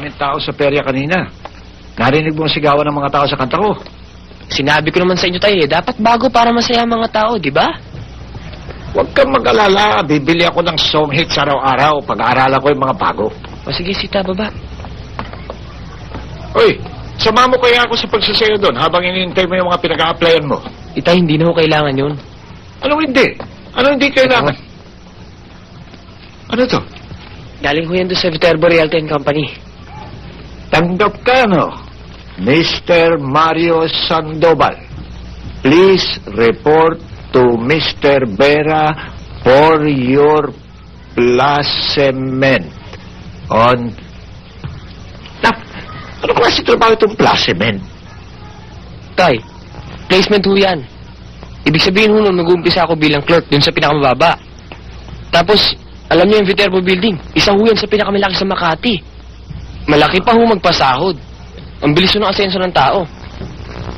daming tao sa perya kanina. Narinig mo ang sigawan ng mga tao sa kanta ko. Sinabi ko naman sa inyo tayo dapat bago para masaya ang mga tao, di ba? Huwag kang mag-alala. Bibili ako ng song hits araw-araw. Pag-aaralan ko yung mga bago. O sige, Sita, baba. Uy, sama mo kaya ako sa pagsasayo doon habang iniintay mo yung mga pinag-a-applyan mo. Itay, hindi na ho kailangan yun. Anong hindi? Anong hindi kailangan? Ano to? Galing ho yan doon sa Viterbo Realty and Company. Tanggap ka, no? Mr. Mario Sandoval. Please report to Mr. Vera for your placement on... Ano klase trabaho itong placement? Tay, placement ho yan. Ibig sabihin ho nung nag-uumpisa ako bilang clerk dun sa pinakamababa. Tapos, alam niyo yung Viterbo Building, isa ho yan sa pinakamalaki sa Makati. Malaki pa ho magpasahod. Ang bilis ho ng asenso ng tao.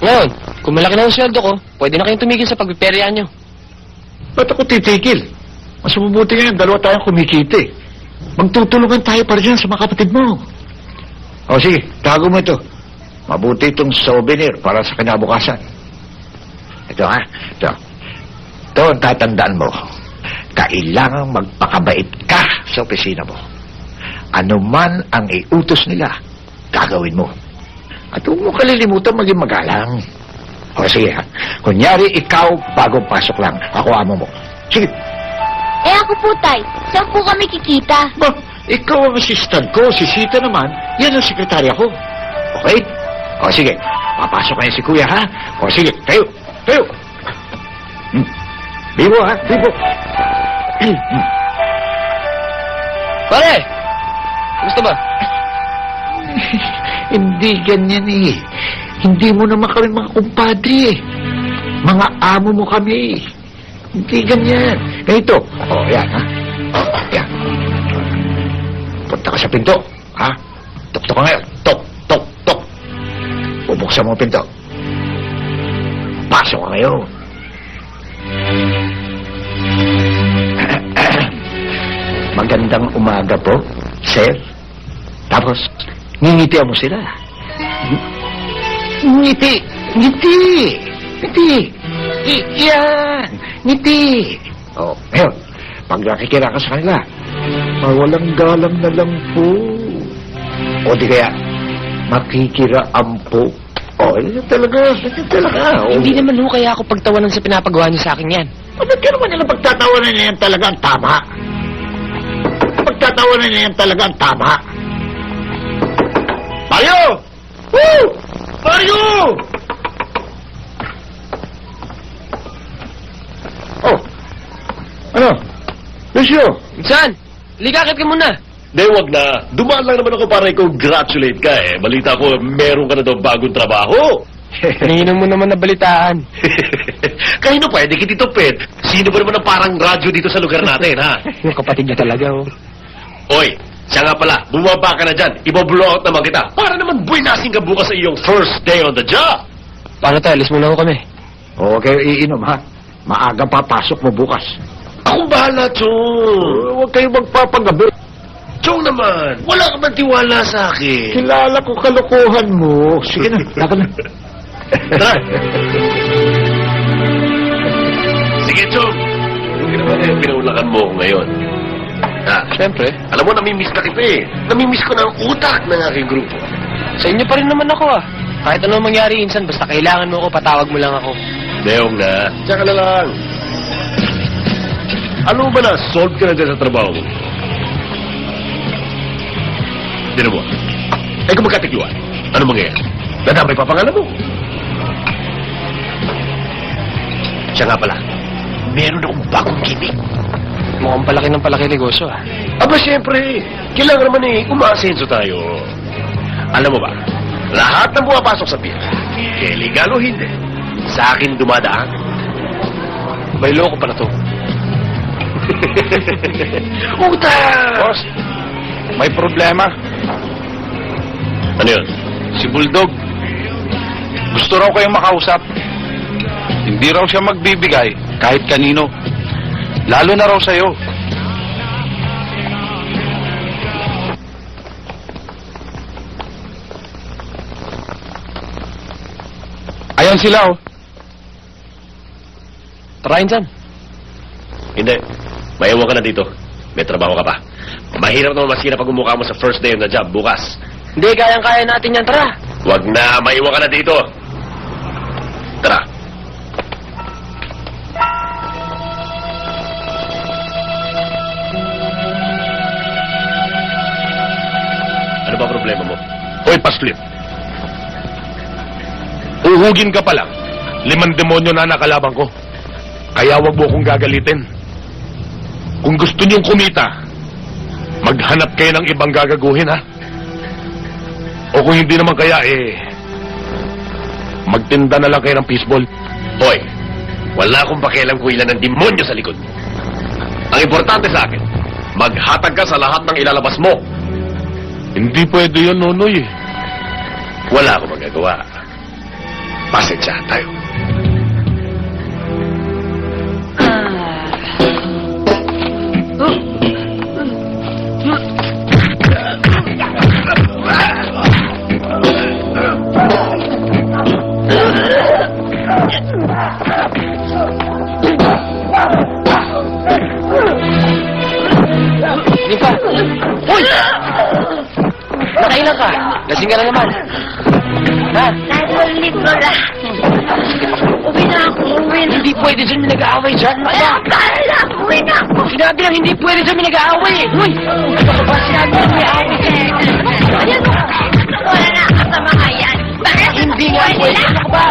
Ngayon, kung malaki na ang sweldo ko, pwede na kayong tumigil sa pagpiperya nyo. Ba't ako titigil? Mas mabuti ngayon, dalawa tayong kumikita eh. Magtutulungan tayo para dyan sa mga kapatid mo. O sige, tago mo ito. Mabuti itong souvenir para sa kinabukasan. Ito ha, ito. Ito ang tatandaan mo. Kailangang magpakabait ka sa opisina mo. Ano man ang iutos nila, gagawin mo. At huwag mo kalilimutan maging magalang. O sige ha, kunyari ikaw bagong pasok lang, ako amo mo. Sige. Eh ako po, Tay. Saan po kami kikita? Ba, ikaw ang assistant ko, si Sita naman, yan ang sekretarya ko. Okay? O sige, papasok na si Kuya ha? O sige, tayo, tayo. Bibo ha, bibo. Pare! Gusto ba? Hindi ganyan eh. Hindi mo naman kami mga kumpadre eh. Mga amo mo kami. Hindi ganyan. Ganito. O, yan ha. O, yan. Punta ka sa pinto. Ha? Tok-tok ka ngayon. Tok, tok, tok. Bubuksan mo ang pinto. Pasok ka ngayon. Magandang umaga po, sir. Tapos, ngingitian mo sila. Ngiti! Ngiti! Ngiti! Yan! Ngiti! Oh, ngayon, pag nakikira ka sa kanila, walang galang na lang po. O di kaya, makikiraan po. Oh, yan talaga. Yan talaga. Oh. Hindi naman ho kaya ako pagtawanan sa pinapagawa niyo sa akin yan. Bakit ka naman nila pagtatawanan niya yan talaga ang tama? Pagtatawanan niya yan talaga ang tama. Mario! Woo! Mario! Oh. Ano? Lucio? Saan? Ligakit ka muna. Hindi, wag na. Dumaan lang naman ako para i-congratulate ka eh. Balita ko, meron ka na daw bagong trabaho. Kanina mo naman nabalitaan. Kahino pwede, Tito Ped. Sino ba naman ang parang radyo dito sa lugar natin, ha? Yung kapatid niya talaga, oh. Oy, siya nga pala, bumaba ka na dyan. Ibo-blow out naman kita. Para naman buwinasing ka bukas sa iyong first day on the job. Paano tayo? Alis muna ho kami. Oo, kayo iinom ha. Maaga papasok mo bukas. Ako bahala, Chong. Huwag kayo magpapagabi. Chong naman, wala ka bang tiwala sa akin? Kilala ko kalokohan mo. Sige na, laban na. Tara. Sige, Chong. Hindi naman pinaulakan mo ako ngayon. Ha? Siyempre. Alam mo, namimiss na kita eh. Namimiss ko na ang utak ng aking grupo. Sa inyo pa rin naman ako, ah. Kahit ano mangyari insan, basta kailangan mo ako, patawag mo lang ako. Deong na. Tsaka na lang. Ano ba na? Solve ka na dyan sa trabaho mo. Tinan mo. Eh kung magkatikiwan, ano mangyayari? Nadamay pa pangalan mo. Siya nga pala, meron akong bagong gimmick. Mukhang palaki ng palaki negosyo, ah. Aba, siyempre, kailangan naman eh, umaasenso tayo. Alam mo ba, lahat ng pumapasok sa pier, kaya legal o hindi, sa akin dumadaan. May loko pala to. Utang! Boss, may problema. Ano yun? Si Bulldog. Gusto raw kayong makausap. Hindi raw siya magbibigay kahit kanino. Lalo na raw sa'yo. Ayan sila, oh. Tara, Insan. Hindi. Maiwan ka na dito. May trabaho ka pa. Mahirap naman masira pag umukha mo sa first day on the job bukas. Hindi, kayang-kaya natin yan. Tara. Huwag na, maiwan ka na dito. Tara. Ano ba problema mo? Hoy, Paslip. Uhugin ka pa lang. 5 demonyo na nakalaban ko. Kaya wag mo akong gagalitin. Kung gusto niyong kumita, maghanap kayo ng ibang gagaguhin, ha? O kung hindi naman kaya, magtinda na lang kayo ng fishball. Hoy, wala akong pakialam kung ilan ang demonyo sa likod mo. Ang importante sa akin, maghatag ka sa lahat ng ilalabas mo. Hindi pwede yun, Nonoy. Wala akong magagawa. Pasensyahan tayo. Nipa! Hoy! Nakailan ka? Lasing ka na naman. Ha? Nasulit mo lang. Uwi na ako, uwi na. Hindi pwede dyan may nag-aaway dyan. Kaya lang, uwi na ako. Sinabi lang hindi pwede dyan may nag-aaway. Uy! Ano ba? Sinabi lang may aaway. Ayan mo. Wala na ako sa mga yan. Bakit? Hindi nga pwede. Ano ka ba?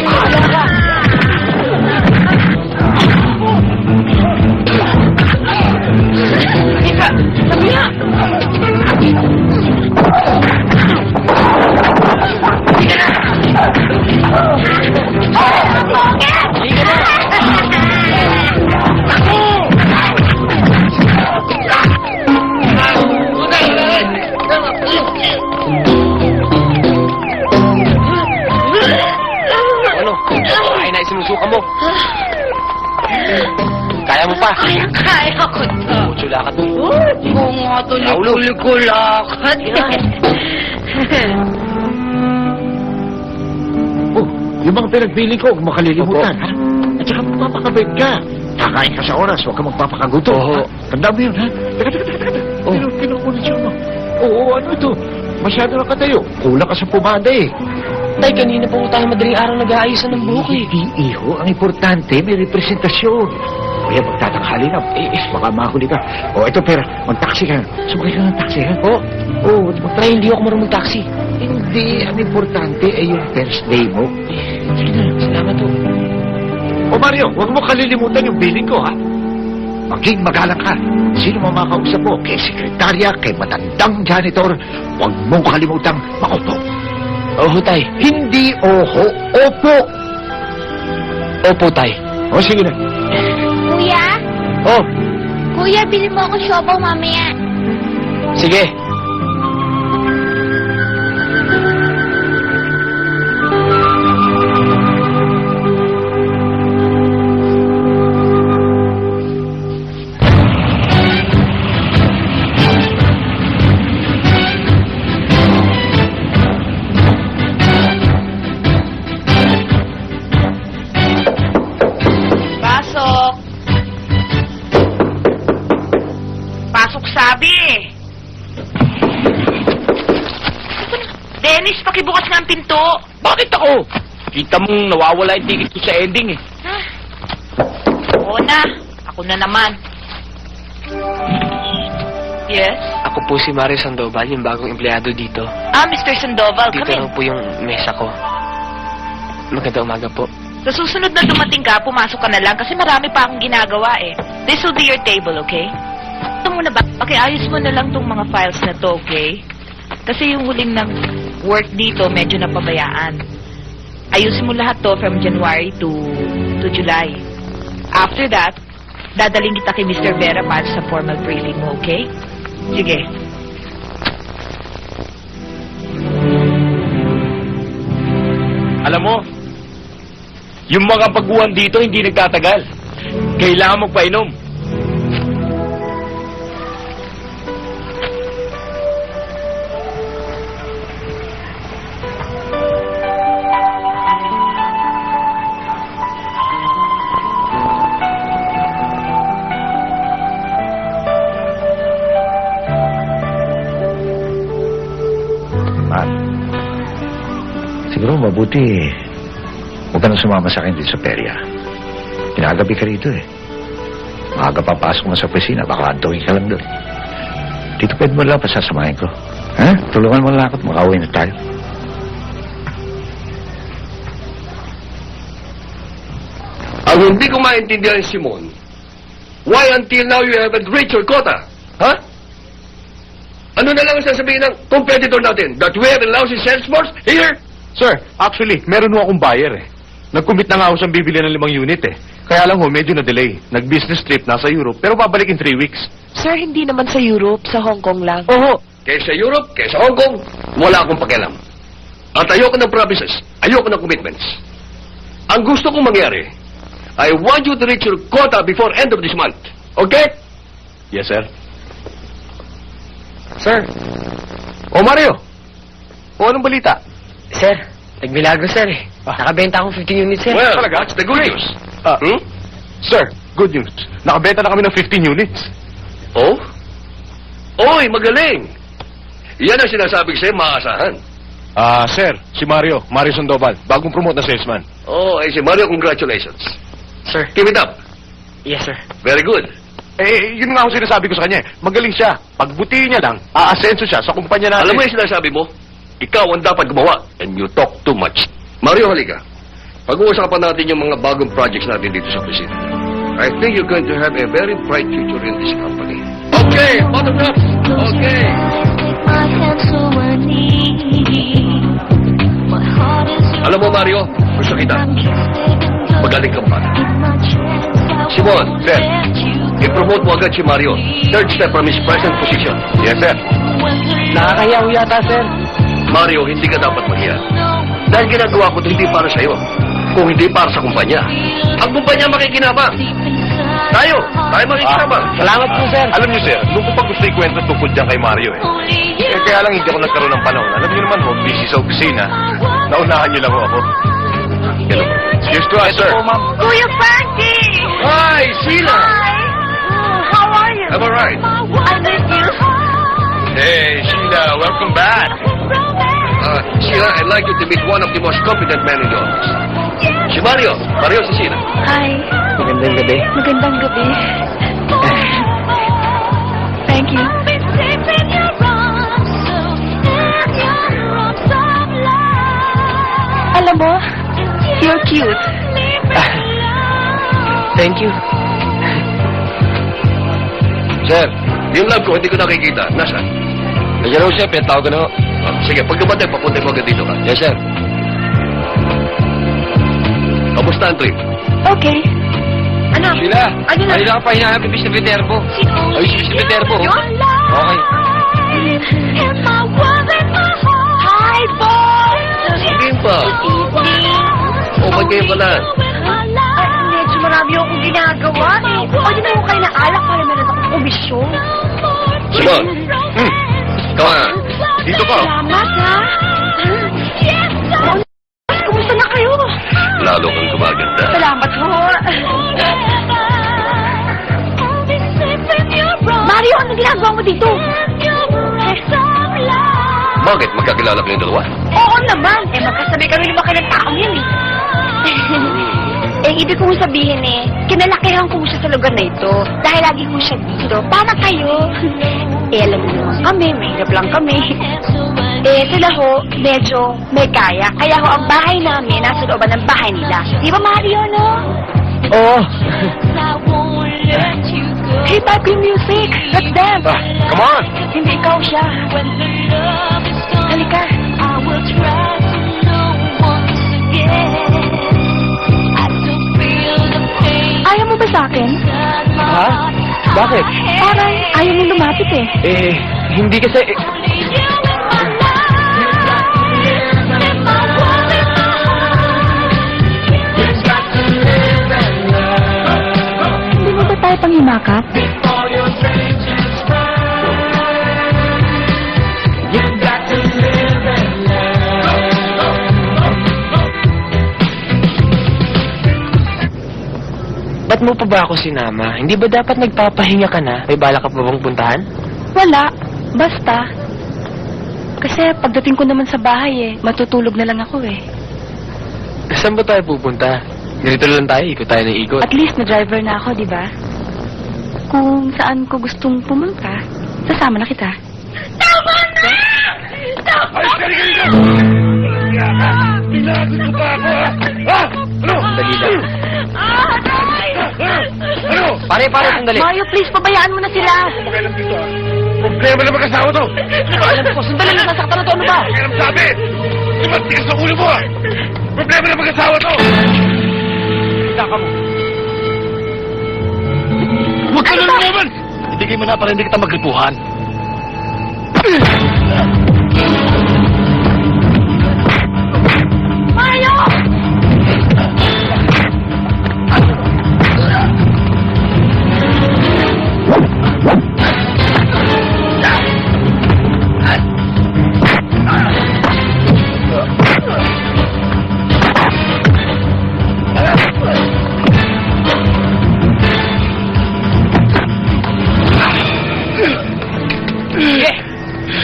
Wala ka. Ika! Sabi na! Ika na! Ika na! Ano? Ay na isinusuka mo. Kaya mo pa. Kaya ko to. Chula ka to. Kung nga tulik-tulik-kulakad. Oh, yung mga pinagpili ko, huwag mo kalilimutan, ha? At saka magpapakabait ka. Kakain ka sa oras, huwag ka magpapakagutom. Oo. ha? Tandaan mo yun, ha? Teka. Oh. Kinukuha siya mo. Oo, ano ito? Masyado na katayo. Kulang ka sa pumada eh. Tay, kanina pa po tayo madaling araw nag-aayusan ng buhok eh. Hindi, iho. Ang importante, may representasyon. Kaya magtatanghali na. Baka mahuli ka. O, ito pera. Mag-taxi ka. Sumakay ka ng taxi, ha? Oo, Tay, hindi ako marunong taxi. Hindi. Ang importante ay yung first day mo. Sige na, salamat po. O Mario, huwag mo kalilimutan yung billing ko, ha? Maging magalang ka. Sino mo makausap mo? Kay sekretarya, kay matandang janitor. Huwag mong kalimutang makupo. Oho, Tay. Hindi oho, opo. Opo, Tay. O, sige na. Kuya? Oh, Kuya, bili mo ako siopaw mamaya. sige. Pasok. Pasok sabi. Dennis, pakibukas nga ang pinto. Bakit ako? Kita mong nawawala yung ticket ko sa ending eh. Oo na. Ako na naman. Yes? Ako po si Mario Sandoval, yung bagong empleyado dito. Ah, Mr. Sandoval, Dito come lang in. po yung mesa ko. Maganda umaga po. Sa susunod na dumating ka, pumasok ka na lang kasi marami pa akong ginagawa eh. This will be your table, okay? Ito muna ba? Pakiayos mo na lang tong mga files na to, okay? Kasi yung huling ng work dito, medyo napabayaan. Ayusin mo lahat to from January to July. After that, dadaling kita kay Mr. Vera para sa formal briefing mo, okay? Sige. Alam mo, yung mga baguhan dito hindi nagtatagal. Kailangan magpainom. Siguro mabuti, huwag ka na sumama sa akin dito sa perya. Pinagabi ka rito eh. Maaga papasok mo sa opisina, baka antuhin ka lang doon. Dito pwede mo lang pasasamahin ko. Ha? Tulungan mo lang ako at makauwi na tayo. Ang hindi ko maintindihan, Simon, why until now you haven't reached your quota? Ha? Ano na lang ang sasabihin ng competitor natin? That we have a lousy sales force here? Sir, actually, meron ho akong buyer eh. Nag-commit na nga ako siyang bibili ng 5 unit eh. Kaya lang ho, medyo na-delay. Nag-business trip, nasa Europe, pero babalik in 3 weeks. Sir, hindi naman sa Europe, sa Hong Kong lang. Oo. Kaysa Europe, kaysa Hong Kong, wala akong pakialam. At ayoko ng promises, ayoko ng commitments. Ang gusto kong mangyari, I want you to reach your quota before end of this month. Okay? Yes, sir. Sir, O Mario, o anong balita? sir, nagmilagro sir eh. Nakabenta akong 15 units sir. Well, talaga? that's the good news. Ah, Hmm? Sir, good news. Nakabenta na kami ng 15 units. Oh? Oy, magaling! Yan ang sinasabi ko sa'yo, maaasahan. Sir, si Mario Sandoval, bagong promote na salesman. Oh, ay si Mario, congratulations. Sir, Keep it up. yes sir. Very good. Yun nga ako sinasabi ko sa kanya eh. Magaling siya. Pagbutihin niya lang, aasenso siya sa kumpanya natin. Alam mo yung sinasabi mo? Ikaw ang dapat gumawa and you talk too much. Mario, halika. Pag-uusapan natin yung mga bagong projects natin dito sa opisina. I think you're going to have a very bright future in this company. Okay, photographs. Okay. Alam mo, Mario, gusto kita. Magaling kang bata. Simon, sir, i-promote mo agad si Mario. Third step from his present position. Yes, sir. Nakakahiya ho yata sir. Mario, hindi ka dapat maghiya. Dahil ginagawa ko ito hindi para sa'yo. Kung hindi para sa kumpanya. Ang kumpanya makikinabang. Tayo makikinabang. Salamat po sir. Alam niyo, sir, nung ko pa gusto ikwento tungkol dyan kay Mario eh. Kaya lang hindi ako nagkaroon ng panahon. Alam niyo naman ho, busy sa opisina. Naunahan niyo lang ho ako. Ganun ba? Cheers to us, sir. Kuya Frankie! Hi, Sheila! How are you? I'm alright. I miss you. Hey, Sheila, welcome back. Sheila, I'd like you to meet one of the most competent men in the office. Si Mario. Mario si Sheila. Hi. Magandang gabi. Magandang gabi. Thank you. Alam mo, you're cute. Thank you. Sir, yung love ko, hindi ko nakikita. Nasaan? Nandiyan ho sir, pinatawag ko na ho. Sige, pag dumating, papunta mo agad dito ka. Yes sir. Kamusta ang trip? Okay. Ano? Sheila, Ano na? kanina ka pa hinahanap yung Mr. Viterbo. Sino? Ay, si Mr. Viterbo. Yun? Okay. Hi, boy! Hindi pa. O, ba't kayo pala? Medyo marami akong ginagawa eh. Pwede na ako kayo na alak para meron akong komisyon. Simon. Ikaw na. Dito ka. Salamat ha. Kumusta na kayo? Lalo kang gumaganda. Salamat ho. Mario, ano ginagawa mo dito? Bakit? Magkakilala kayong dalawa? Oo naman. Magkasabi kami lumaki ng taong yan eh. Ibig kong sabihin kinalakihan ko siya sa lugar na ito. Dahil lagi ko siya dito. Para kayo. Alam mo naman kami, mahirap lang kami. Sila ho, medyo may kaya. Kaya ho, ang bahay namin nasa looban ng bahay nila. Di ba, Mario, no? Oo. Hey, back yung music. Let's dance. Come on. Hindi ikaw siya. Halika. Ayaw mo ba sa akin? Ha? Bakit? Parang ayaw mo lumapit eh. Hindi kasi... Hindi mo ba tayo panghimakap? Ba't mo pa ba ako sinama? Hindi ba dapat nagpapahinga ka na? May bala ka pa bang puntahan? Wala. Basta. Kasi pagdating ko naman sa bahay matutulog na lang ako eh. Saan ba tayo pupunta? Ganito lang tayo, ikot tayo ng ikot. At least na-driver na ako, di ba? Kung saan ko gustong pumunta, sasama na kita. Tama na! Ay, kali ka dito! Pinagot mo pa ako, ha? Ha? Ano? Dali lang. Ano? Pare, sandali. Mario, please, pabayaan mo na sila. Kailan dito, ha? Problema na mag-asawa to! Alam ko, sandali lang, nasaktan na to, ano ba? Kailan sabi? Di ba tigas sa ulo mo, ha? Problema na mag-asawa to! Kita ka mo. Huwag ka na naman! Ibigay mo na para hindi kita magripuhan. Mario! Sige!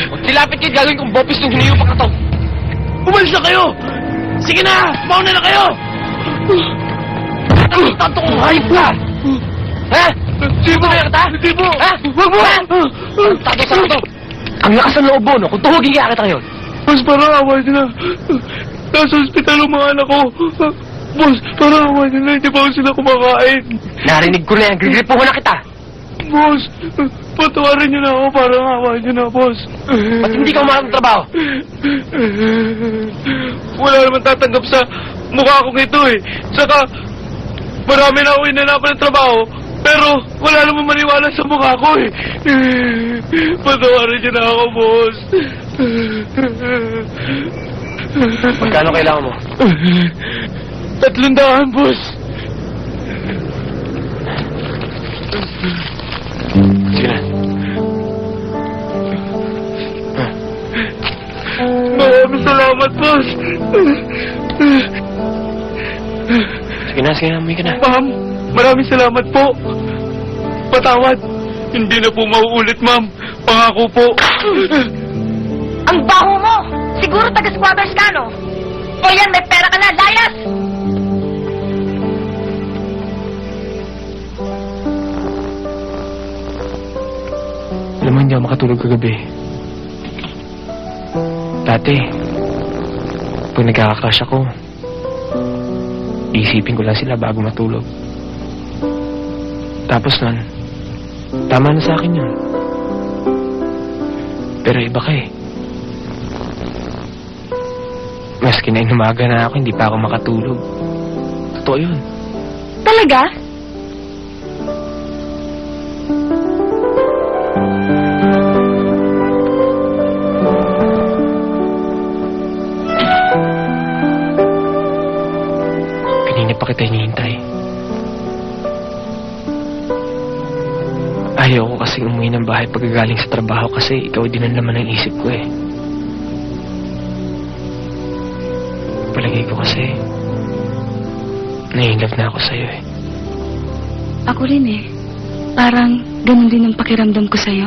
Huwag silapit kayo, gagawin kong bopis nung hiniyupak na to. Umalis na kayo! Sige na! Mauna na kayo! Ang tanto kong hayop ka! Ha? Hindi mo kaya kita? Hindi mo! Ha? Huwag mo! Ang tato sa to! Ang lakas ng loob mo, no? Kung tuhugin kaya kita ngayon. Boss, parang away nila. Nasa ospital ang mga anak ko. Boss, parang away nila. Hindi pa ako sila kumakain. Narinig ko na yan. Grigripuhan na kita. Boss, patawarin niyo na ako. Parang away niyo na, boss. Ba't hindi ka umarap ng trabaho? Wala naman tatanggap sa mukha kong ito eh. Saka, marami na ako inanapan ng trabaho. Pero, wala naman maniwala sa mukha ko eh. Patawarin niyo na ako, boss. Magkano kailangan mo? 300, boss. Sige na. Maraming salamat, boss. Sige na, umuwi ka na. Ma'am, maraming salamat po. Patawad. Hindi na po mauulit, ma'am. Pangako po. Ang baho mo! Siguro taga-squatters ka, no? O yan, may pera ka na, layas! Alam mo, hindi ako makatulog kagabi. Dati, pag nagkaka-crush ako, iisipin ko lang sila bago matulog. Tapos nun, tama na sa akin yun. Pero iba ka eh. Maski na inumaga na ako, hindi pa ako makatulog. Totoo yun. Talaga? Kanina pa kita hinihintay. Ayaw ko kasing umuwi ng bahay pagkagaling sa trabaho kasi ikaw din ang laman ng isip ko eh. Palagay ko kasi nai-inlove na ako sa'yo eh. Ako rin eh. Parang ganun din ang pakiramdam ko sa'yo.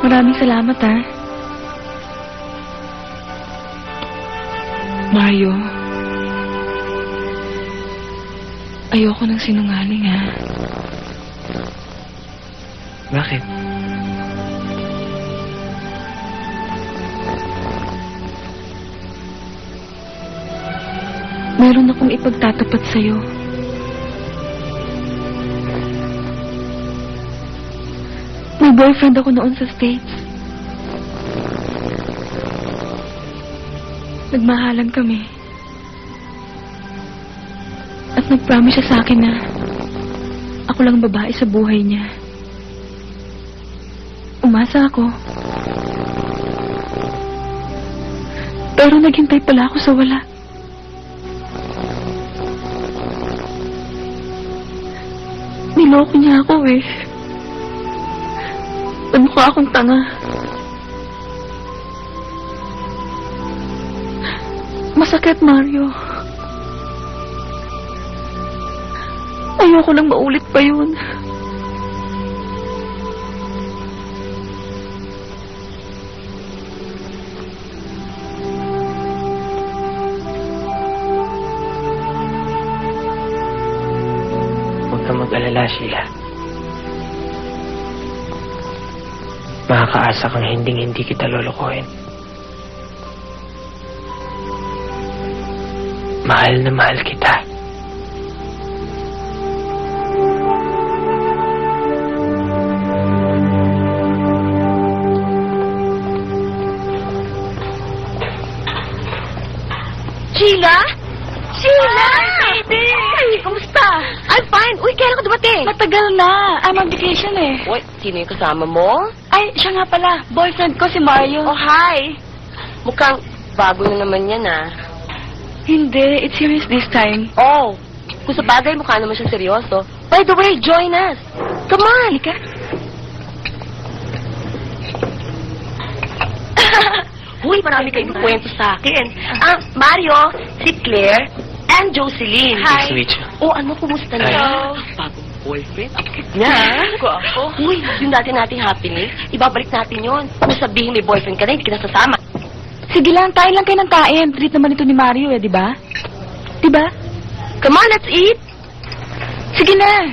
Maraming salamat, ha. Mario, ayoko ng sinungaling, ha. Bakit? Meron akong ipagtatapat sa'yo. May boyfriend ako noon sa States. Nagmahalan kami. At nag-promise siya sa akin na ako lang babae sa buhay niya. Umasa ako. Pero naghintay pala ako sa wala. Niloko niya ako eh. Mukha akong tanga. Masakit, Mario. Ayoko lang maulit pa yun. Huwag kang mag-alala, Sheila. Makakaasa kang hindi kita lolokohin. Mahal na mahal kita. Sheila? Sheila! Baby! Ay, kumusta? I'm fine. Uy, kailan ka dumating? Matagal na. I'm on vacation eh. Uy, sino yung kasama mo? Ay, siya nga pala. Boyfriend ko si Mario. Oh, hi. Mukhang bago na naman yan, ah. Hindi. It's serious this time. Oh, kung sa bagay mukha naman siya seryoso. By the way, join us. Come on. Halika. Uy, marami kayong kwento sa akin. Mario, si Claire, and Jocelyn. Nice to meet you. Oh, ano, kumusta na? Hello. Bagong boyfriend. Ang cute niya. Uy, yung dati nating happening, ibabalik natin yon. Kung sabihin may boyfriend ka na, hindi kita sasama. Sige lang, kain lang kayo ng kain. Treat naman ito ni Mario eh, di ba? Di ba? Come on, let's eat. Sige na.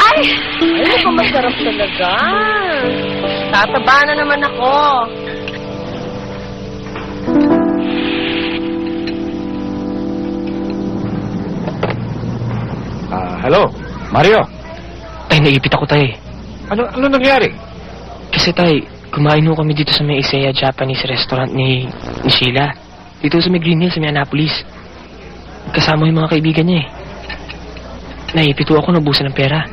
Ay, ko masarap talaga. Tataba na naman ako. Hello, Mario. Tay, naipit ako, tay. Ano nangyari? Kasi, tay, kumain ho kami dito sa may Isaiah Japanese restaurant ni Sheila. Dito sa may Green Hills, sa may Annapolis. Kasama yung mga kaibigan niya eh. Naipit ho ako, nabusan ng pera.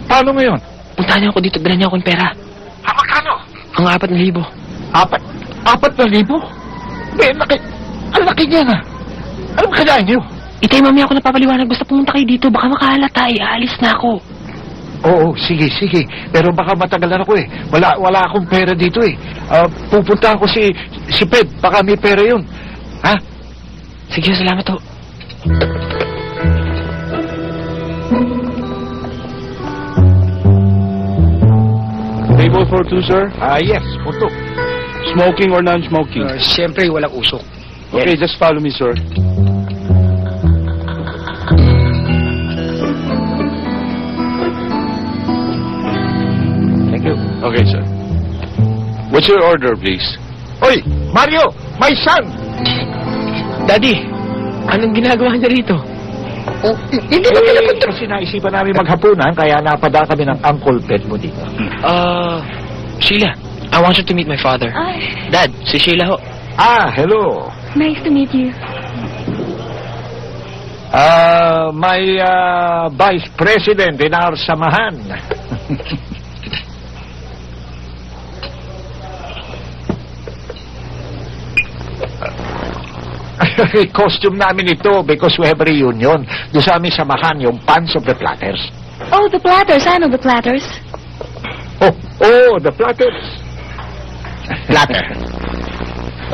Paano mo yun? Puntahan niyo ako dito, dala niyo ako ng pera. Magkano? Ang 4,000. 4,000? Ang laki niya na. Ano ba kailangan niyo? Itay, mami, ako napapaliwanag. Basta pumunta kayo dito. Baka makahalata eh. Aalis na ako. Oo, sige. Pero baka matagalan ako eh. Wala akong pera dito eh. Pupuntahan ko si Ped. Baka may pera yun. Ha? Sige, salamat ho. Table for two, sir. Yes, puto. Smoking or non-smoking? Siyempre, walang usok. Okay, just follow me, sir. Thank you. Okay, sir. What's your order, please? Oy, Mario! My son! Daddy, anong ginagawa niya rito? Hindi ba pinapunta? Kasi naisipan namin maghapunan, kaya napada kami ng Uncle Ped mo dito. Sheila, I want you to meet my father. Ay, Dad, si Sheila ho. Hello. nice to meet you. My Vice President in our samahan. Costume namin ito because we have a reunion. Doon sa aming samahan, yung Pants of the Platters. Oh, the Platters. I know the Platters. The Platters. Platter.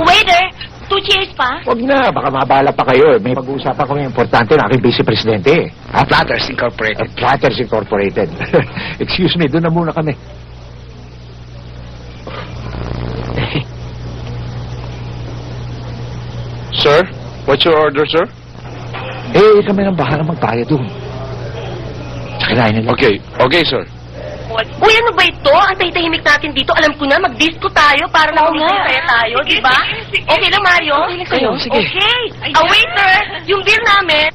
Waiter, 2 cheers pa? Huwag na, baka mabala pa kayo. May pag-uusapan kami importante ng aking Vice Presidente. Platters Incorporated. Platters Incorporated. Excuse me, doon na muna kami. Sir, what's your order, sir? Kami nang bahala magbayad doon. Sa kinain nila. Okay, sir. Lord. Uy, ano ba ito? Ang tahimik natin dito. Alam ko na, mag-disco tayo para nakapag-disco tayo, di ba? Okay lang, Mario? Okay lang sa'yo, sige. Okay. Waiter, yung bill namin.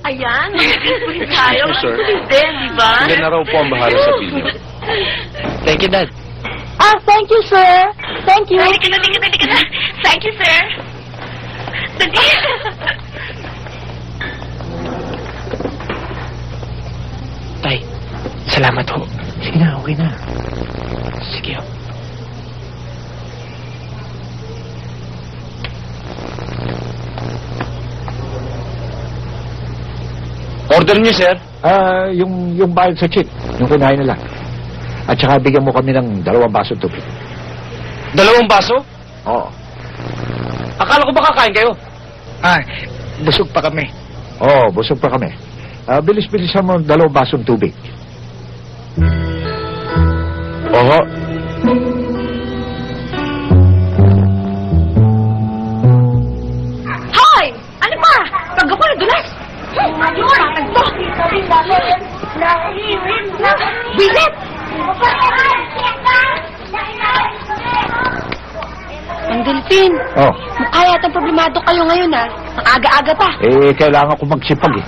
Ayan, mag-disco rin tayo. Yes, sir. Gusto din, di ba? Sila na raw po ang bahala sa bill niyo. Thank you, Dad. Thank you, sir. Thank you. Halika na. Thank you, sir. Dali. Tay, salamat ho. Sige na, okay na. Sige ho. Order niyo, sir. Yung bayad sa chip, yung kinain nila. At saka bigyan mo kami ng 2 baso tubig. 2 baso? Oo. Akala ko ba kakain kayo? Busog pa kami. Oo, busog pa kami. Bilis-bilisan mo 2 basong tubig. Oo. Hoy! Ano ba? Pag ako nadulas. Ayun! Ito! Bisit! Ang Delphine, Oh. mukha yatang problemado kayo ngayon ah. Ang aga-aga pa. Kailangan ko magsipag eh.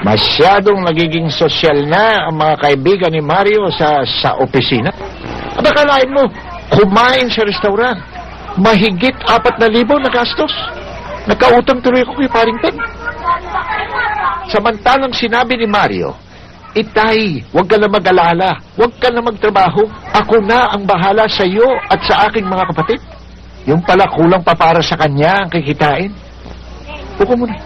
Masyadong nagiging sosyal na ang mga kaibigan ni Mario sa opisina. At akalain mo, kumain sa restaurant. Mahigit 4,000 na gastos. Nagkautang tuloy ako kay Paring Pen. Samantalang sinabi ni Mario, Itay, huwag ka na mag-alala. Huwag ka na magtrabaho. Ako na ang bahala sa iyo at sa aking mga kapatid. Yung pala kulang pa para sa kanya ang kikitain. Upo muna.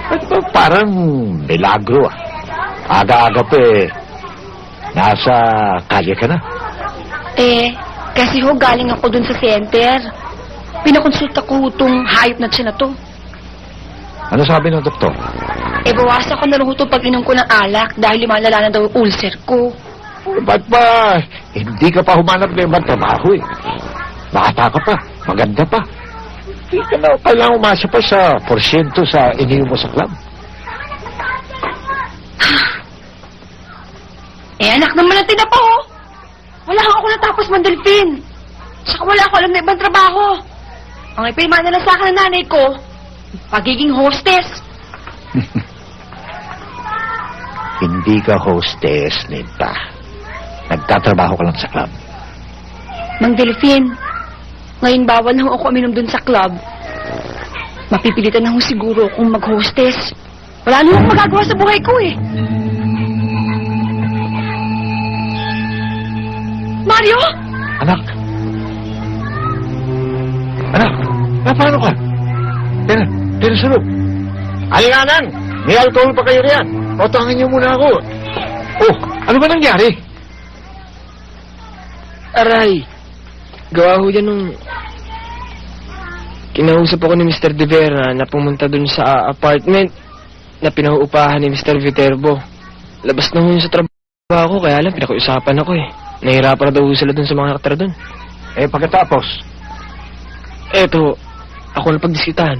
At ba, parang milagro ah. Aga-aga pa eh. Nasa kalye ka na. Kasi ho, galing ako dun sa center. Pinakonsulta ko itong hayop na siya na to. Ano sabi ng doktor? Bawasan ko na lang ito pag inom ko ng alak dahil lumalala na daw yung ulcer ko. Ba't ba? Hindi ka pa humanap ng ibang trabaho eh. Bata ka pa. Maganda pa. Hindi ka na kailangan umasa pa sa porsyento sa ininom mo sa club. Anak naman natin na pa ho. Wala ako natapos man, Delphine. Saka wala ako alam na ibang trabaho. Ang ipirma na lang sa akin ng nanay ko, pagiging hostess. Hindi ka hostess, Ninta. Nagtatrabaho ka lang sa club. Mang Delphine, ngayon bawal na ho ako uminom dun sa club. Mapipilitan na ho siguro akong mag-hostess. Wala na akong magagawa sa buhay ko eh. Mario? Anak! Anak! Paano ka? Tira sa loob. Alinganan! May alcohol pa kayo riyan. Otangin niyo muna ako. Oh, ano ba nangyari? Aray! Gawa ho yan nung... Kinausap ako ni Mr. De Vera na pumunta dun sa apartment na pinauupahan ni Mr. Viterbo. Labas na ho yun sa trabaho ko, kaya lang pinakiusapan ako eh. Nahirapan na daw ho sila dun sa mga nakatira dun. Pagkatapos? Eto, ako na pagdiskitahan.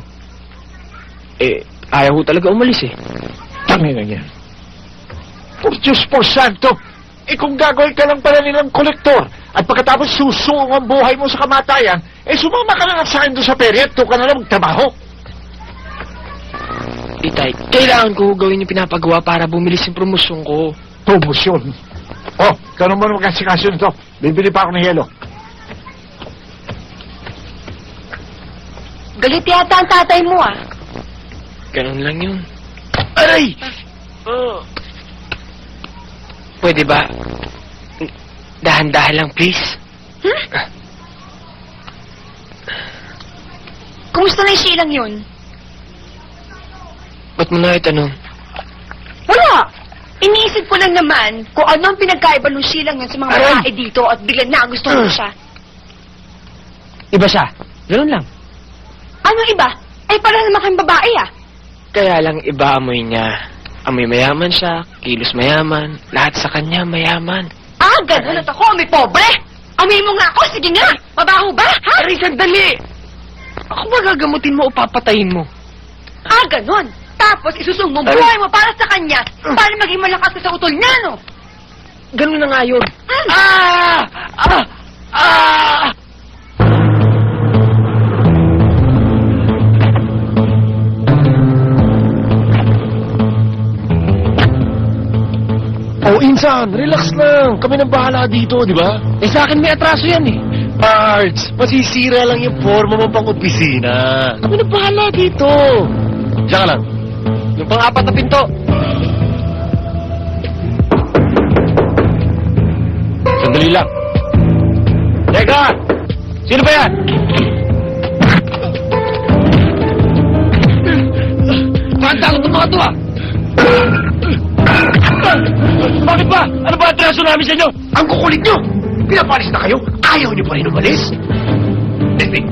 Ayaw ho talaga umalis eh. Tangin na niya. Por Diyos por Santo! Kung gagawin ka lang pala nilang kolektor at pagkatapos susuong ang buhay mo sa kamatayan, sumama ka na lang sa akin doon sa perya at doon ka na lang magtrabaho. Itay, kailangan ko gawin yung pinapagawa para bumilis yung promosyon ko. Promosyon. Oh, ikaw naman magkasikaso nito. Bibili pa ako ng yelo. Galit yata ang tatay mo ah. Ganun lang yun. Aray! Pwede ba? Dahan-dahan lang, please. Kumusta na yung silang yun? Ba't mo na itanong? Wala! Iniisip ko lang naman kung ano ang pinagkaiba ng silang yun sa mga Aray! babae dito at biglang nagustuhan mo siya. Iba siya. Ganun lang. Ano iba? Para naman kayong babae ah. Kaya lang iba amoy niya. Amoy mayaman siya, kilos mayaman, lahat sa kanya mayaman. Ganun at ako, may pobre! Amoy mo nga ako, sige nga! Mabaho ba, ha? Aray, sandali! Ako ba gagamutin mo o papatayin mo? Ganun! Tapos isusung mo buhay mo para sa kanya, para maging malakas ka sa utol niya, no? Ganun na nga yun. Oh, Insan, relax lang. Kami nang bahala dito, di ba? Eh sa akin may atraso yan eh. Parts, masisira lang yung forma mo pang opisina. Kami nang bahala dito. Diyan ka lang. Yung pang-apat na pinto. Sandali lang. Teka! Sino ba yan? Pantakot ng mga to ah! Bakit ba? Ano ba ang traso namin sa inyo? Ang kukulit nyo! Pinapalis na kayo? Ayaw nyo pa rin umalis? Testing.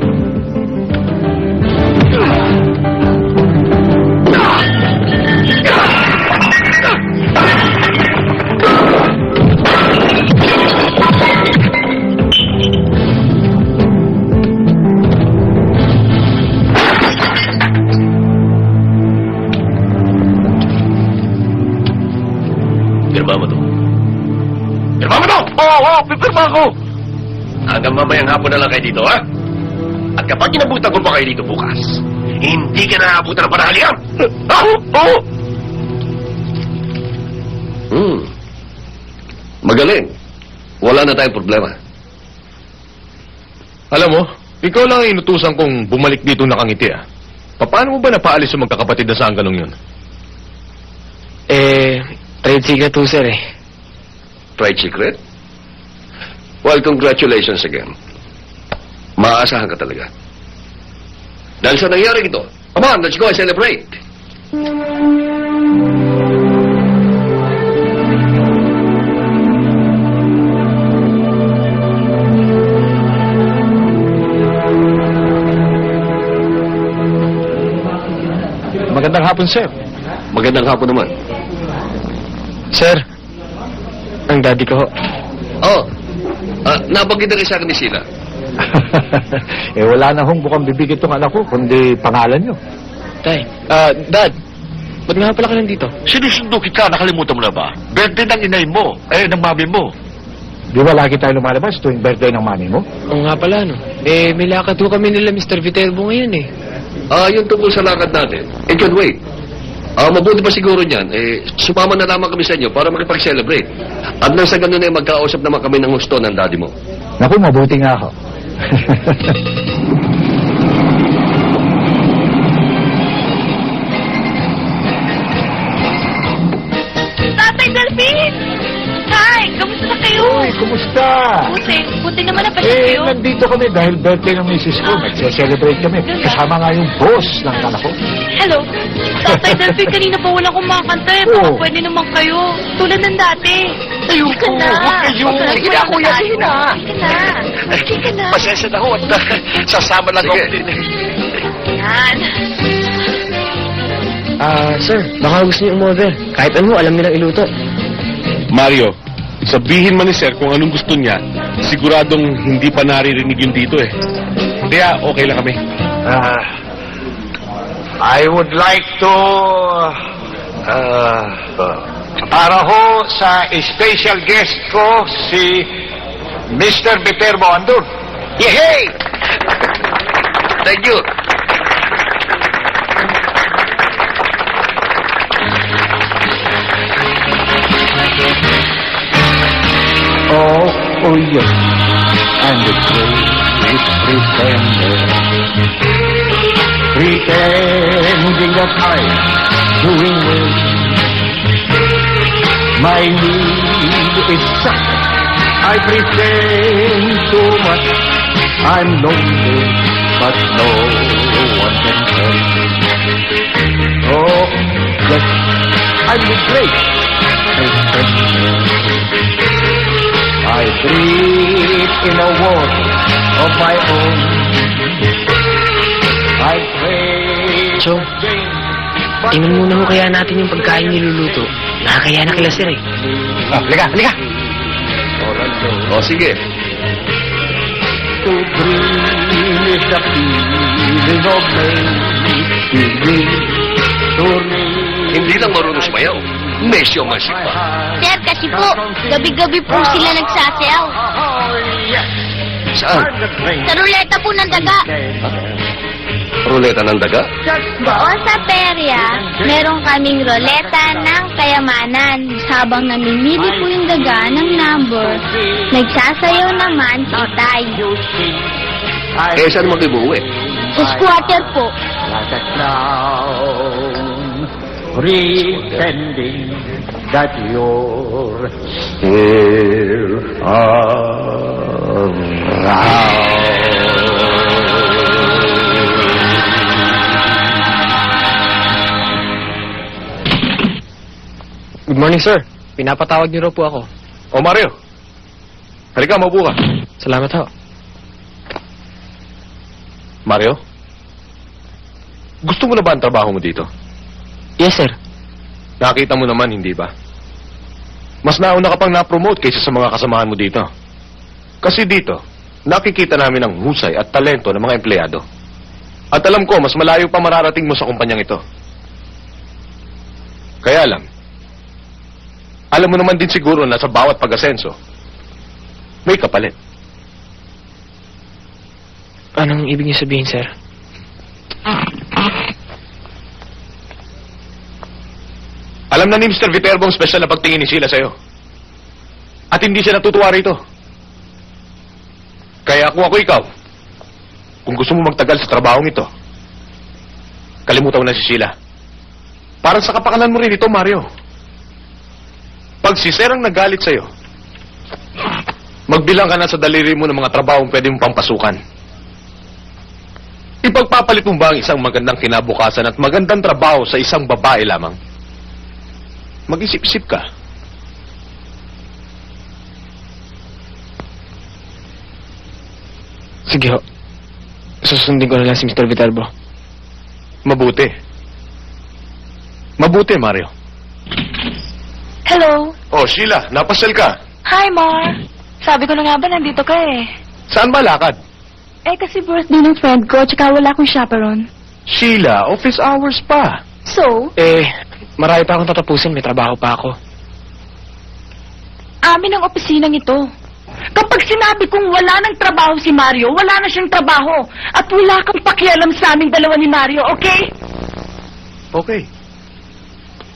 Pirma mo to. Pirma mo to! Oo, pipirma ko! Hanggang mamayang hapon na lang kayo dito, ha? At kapag kinabutan ko pa kayo dito bukas, hindi ka naabutan ng panahalian! Ha? Oo! Magaling. Wala na tayong problema. Alam mo, ikaw lang ang inutusan kong bumalik dito nakangiti, ah. Paano mo ba napaalis yung magkakapatid na saan ganong yun? Trade secret to, sir eh. Trade secret? Well, congratulations again. Maaasahan ka talaga. Dahil sa nangyari ito, come on, let's go and celebrate. Magandang hapon, sir. Magandang hapon naman. Sir, ang daddy ko ho. Oh, nabanggit na rin sa akin ni Sheila. Wala na hong bukang bibig itong anak ko, kundi pangalan nyo. Tay, Dad, ba't nga pala ka nandito? Sinusundo kita, nakalimutan mo na ba? Birthday ng inay mo, ng mami mo. Di ba lagi tayo lumalabas tuwing birthday ng mami mo? Oo nga pala, no? May lakad ho kami nila Mr. Viterbo ngayon eh. Yung tungkol sa lakad natin, it can wait. Mabuti pa siguro niyan, sumama na lamang kami sa inyo para makipag-celebrate. At nang sa ganun magkausap naman kami ng gusto ng daddy mo. Naku, mabuti nga ako. Tatay Delphine! Hi! Kamusta na kayo? Uy, kumusta? Buti naman na pala kayo. Nandito kami dahil birthday ng misis ko. Nagse-celebrate kami. Kasama nga yung boss ng anak ko. Hello? Tatay Delphine, kanina pa walang kumakanta eh. Baka Oo. pwede naman kayo. Tulad ng dati. Ayoko, huwag kayo. Sige na, kuya, sige na. Sige na. Pasensya na ho at sasama lang ako Sige. din. Yan. Sir, baka gusto niyo umorder. Kahit ano, alam nilang iluto. Mario, sabihin man ni Sir kung anong gusto niya, siguradong hindi pa naririnig yun dito eh. Kaya okay lang kami. I would like to para ho sa special guest ko si Mr. Viterbo andun. Yehey! Thank you. Oh yes, and the great pretender, pretending that I'm doing well. My need is such, I pretend too much. I'm lonely, but no one can tell. Oh yes, I'm the great pretender. I breathe in a world of my own. I pray So, tingnan muna ho kaya natin yung pagkain niluluto. Nakakaya na kila sir eh. Halika, halika. O, sige. To dream is the feeling of me. To dream Hindi lang marunong sumayaw. Mesyo masip pa. Sir, kasi po, gabi-gabi po sila nagsasayaw. Saan? Sa ruleta po ng daga. Ruleta ng daga? Oo, sa perya, meron kaming ruleta ng kayamanan. Habang namimili po yung daga ng number, nagsasayaw naman si Tay. Eh, saan mo kayo buuwi? Squatter po. Like a clown, pretending that you're still Good morning, sir. Pinapatawag niyo raw po ako. O Mario, halika, maupo ka. Salamat ho. Mario, gusto mo na ba ang trabaho mo dito? Yes, sir. Nakita mo naman, hindi ba? Mas nauna ka pang na-promote kaysa sa mga kasamahan mo dito. Kasi dito, nakikita namin ang husay at talento ng mga empleyado. At alam ko, mas malayo pa mararating mo sa kumpanyang ito. Kaya lang, alam mo naman din siguro na sa bawat pag-asenso, may kapalit. Anong ibig niyo sabihin, sir? Alam na ni Mr. Viterbo ang special na pagtingin ni Sheila sa'yo. At hindi siya natutuwa rito. Kaya kung ako ikaw, kung gusto mo magtagal sa trabahong ito, kalimutan mo na si Sheila. Parang sa kapakanan mo rin ito, Mario. Pag si Sir ang nagalit sa'yo, magbilang ka na sa daliri mo ng mga trabahong pwede mong pampasukan. Ipagpapalit mo ba ang isang magandang kinabukasan at magandang trabaho sa isang babae lamang? Mag-isip-isip ka. Sige ho. Susundin ko na lang si Mr. Viterbo. Mabuti. Mabuti, Mario. Hello. Oh, Sheila, napasal ka. Hi, Mar. Sabi ko na nga ba nandito ka eh. Saan ba lakad? Eh, kasi birthday ng friend ko, tsaka wala akong chaperon. Sheila, office hours pa. So, Marami pa akong tatapusin. May trabaho pa ako. amin ang opisinang ito. Kapag sinabi kong wala ng trabaho si Mario, wala na siyang trabaho. At wala kang pakialam sa aming dalawa ni Mario, okay? Okay.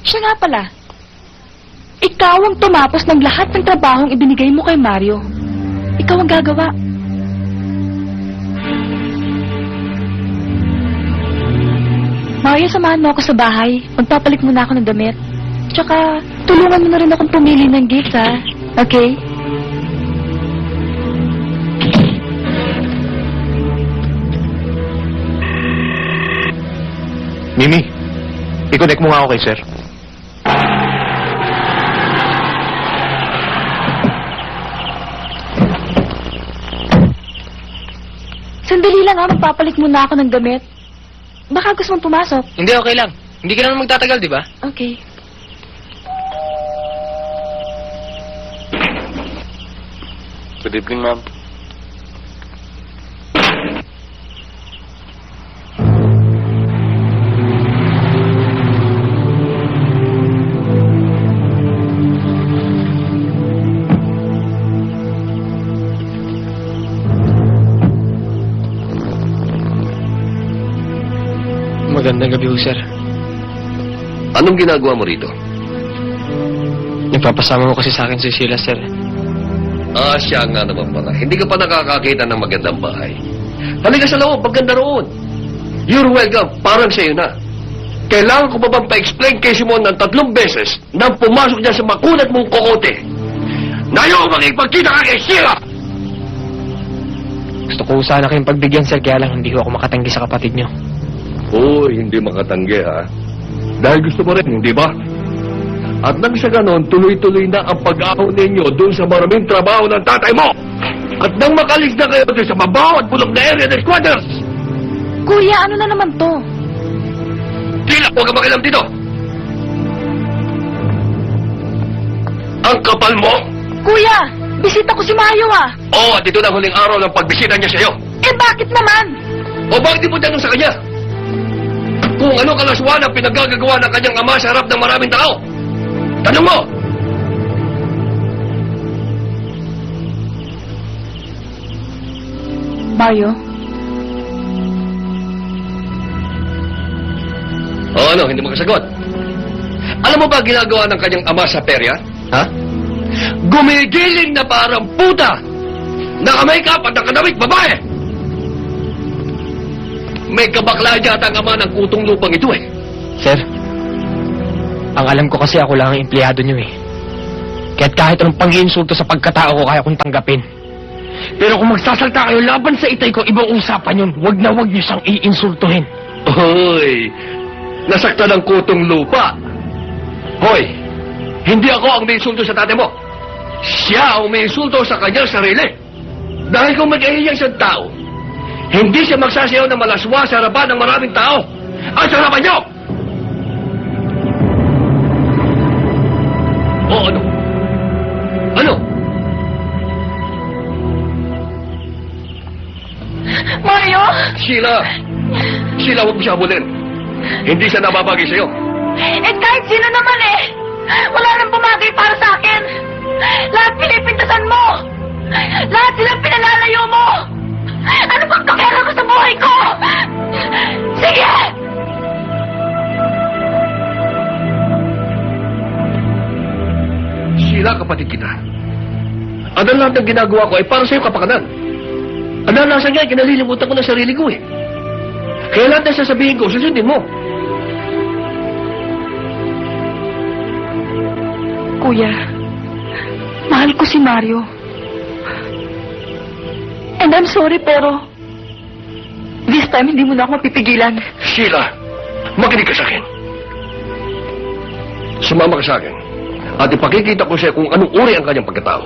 Siya nga pala. Ikaw ang tumapos ng lahat ng trabahong ibinigay mo kay Mario. Ikaw ang gagawa. Mario, samahan mo ako sa bahay. Magpapalit muna ako ng damit. Tsaka, tulungan mo na rin akong pumili ng gifts, ha? Okay? Mimi, i-connect mo nga ako kay Sir. Sandali lang, ha? Magpapalit muna ako ng damit. Baka gusto mong pumasok. Hindi, okay lang. Hindi ka naman magtatagal, di ba? Okay. Good evening, ma'am. Magandang gabi ho, sir. Anong ginagawa mo rito? Nagpapasama mo kasi sa akin si Sheila, sir. Ah, siya nga naman pala. Hindi ka pa nakakakita ng magandang bahay. Halika sa loob, maganda roon. You're welcome, parang sa'yo na. Kailangan ko ba bang pa-explain kay Simon ng 3 beses nang pumasok niya sa makunat mong kokote? Na ayaw makipagkita ka kay Sheila! Gusto ko sana kayong pagbigyan, sir, kaya lang hindi ko ako makatanggi sa kapatid niyo. Uy, hindi makatanggi ha. Dahil gusto mo rin, hindi ba? At nang sa ganon, tuloy-tuloy na ang pag-ahon ninyo doon sa maraming trabaho ng tatay mo. At nang makalis na kayo doon sa mabaho at bulok na area ng squatters. Kuya, ano na naman to? Tila, huwag ka makialam dito. Ang kapal mo? Kuya, bisita ko si Mario, ah. Oo, at ito na ang huling araw ng pagbisita niya sa'yo. Eh, bakit naman? O bakit di mo tanong sa kanya? kung ano kalaswan ang pinagagagawa ng kanyang ama sa harap ng maraming tao. Tanong mo! Mario, O ano, hindi mo kasagot? Alam mo ba ginagawa ng kanyang ama sa perya? Ha? Gumigiling na parang puta! Naka-makeup at nakadamit babae! May kabakla yata ang ama ng kutong lupang ito eh. Sir, ang alam ko kasi ako lang ang empleyado niyo eh. Kaya't kahit anong pang-iinsulto sa pagkatao ko, kaya kong tanggapin. Pero kung magsasalta kayo laban sa itay ko, ibang usapan yun. Huwag na huwag niyo siyang iinsultuhin. Hoy! Nasaktan ng kutong lupa. Hoy! Hindi ako ang may insulto sa tate mo. Siya ang may insulto sa kanyang sarili. Dahil kung mag-ahiyang siyang tao, hindi siya magsasayaw ng malaswa sa harapan ng maraming tao. At sa harapan niyo! O ano? Ano? Mario! Sheila! Sheila, huwag mo siya habulin. Hindi siya nababagay sa'yo. Eh kahit sino naman eh! Wala nang bumagay para sa akin! Lahat pinipintasan mo! Lahat silang pinalalayo mo! Ano bang pakialam ko sa buhay ko? Sige! Sheila, kapatid kita. Ano lahat ng ginagawa ko ay para sa'yo kapakanan. Ano nasa nga, kinalilimutan ko ng sarili ko eh. Kaya lahat na sasabihin ko, susundin mo. Kuya, mahal ko si Mario. And I'm sorry pero this time hindi mo na ako mapipigilan. Sheila, makinig ka sa akin. Sumama ka sa akin. At ipakikita ko siya kung anong uri ang kanyang pagkatao.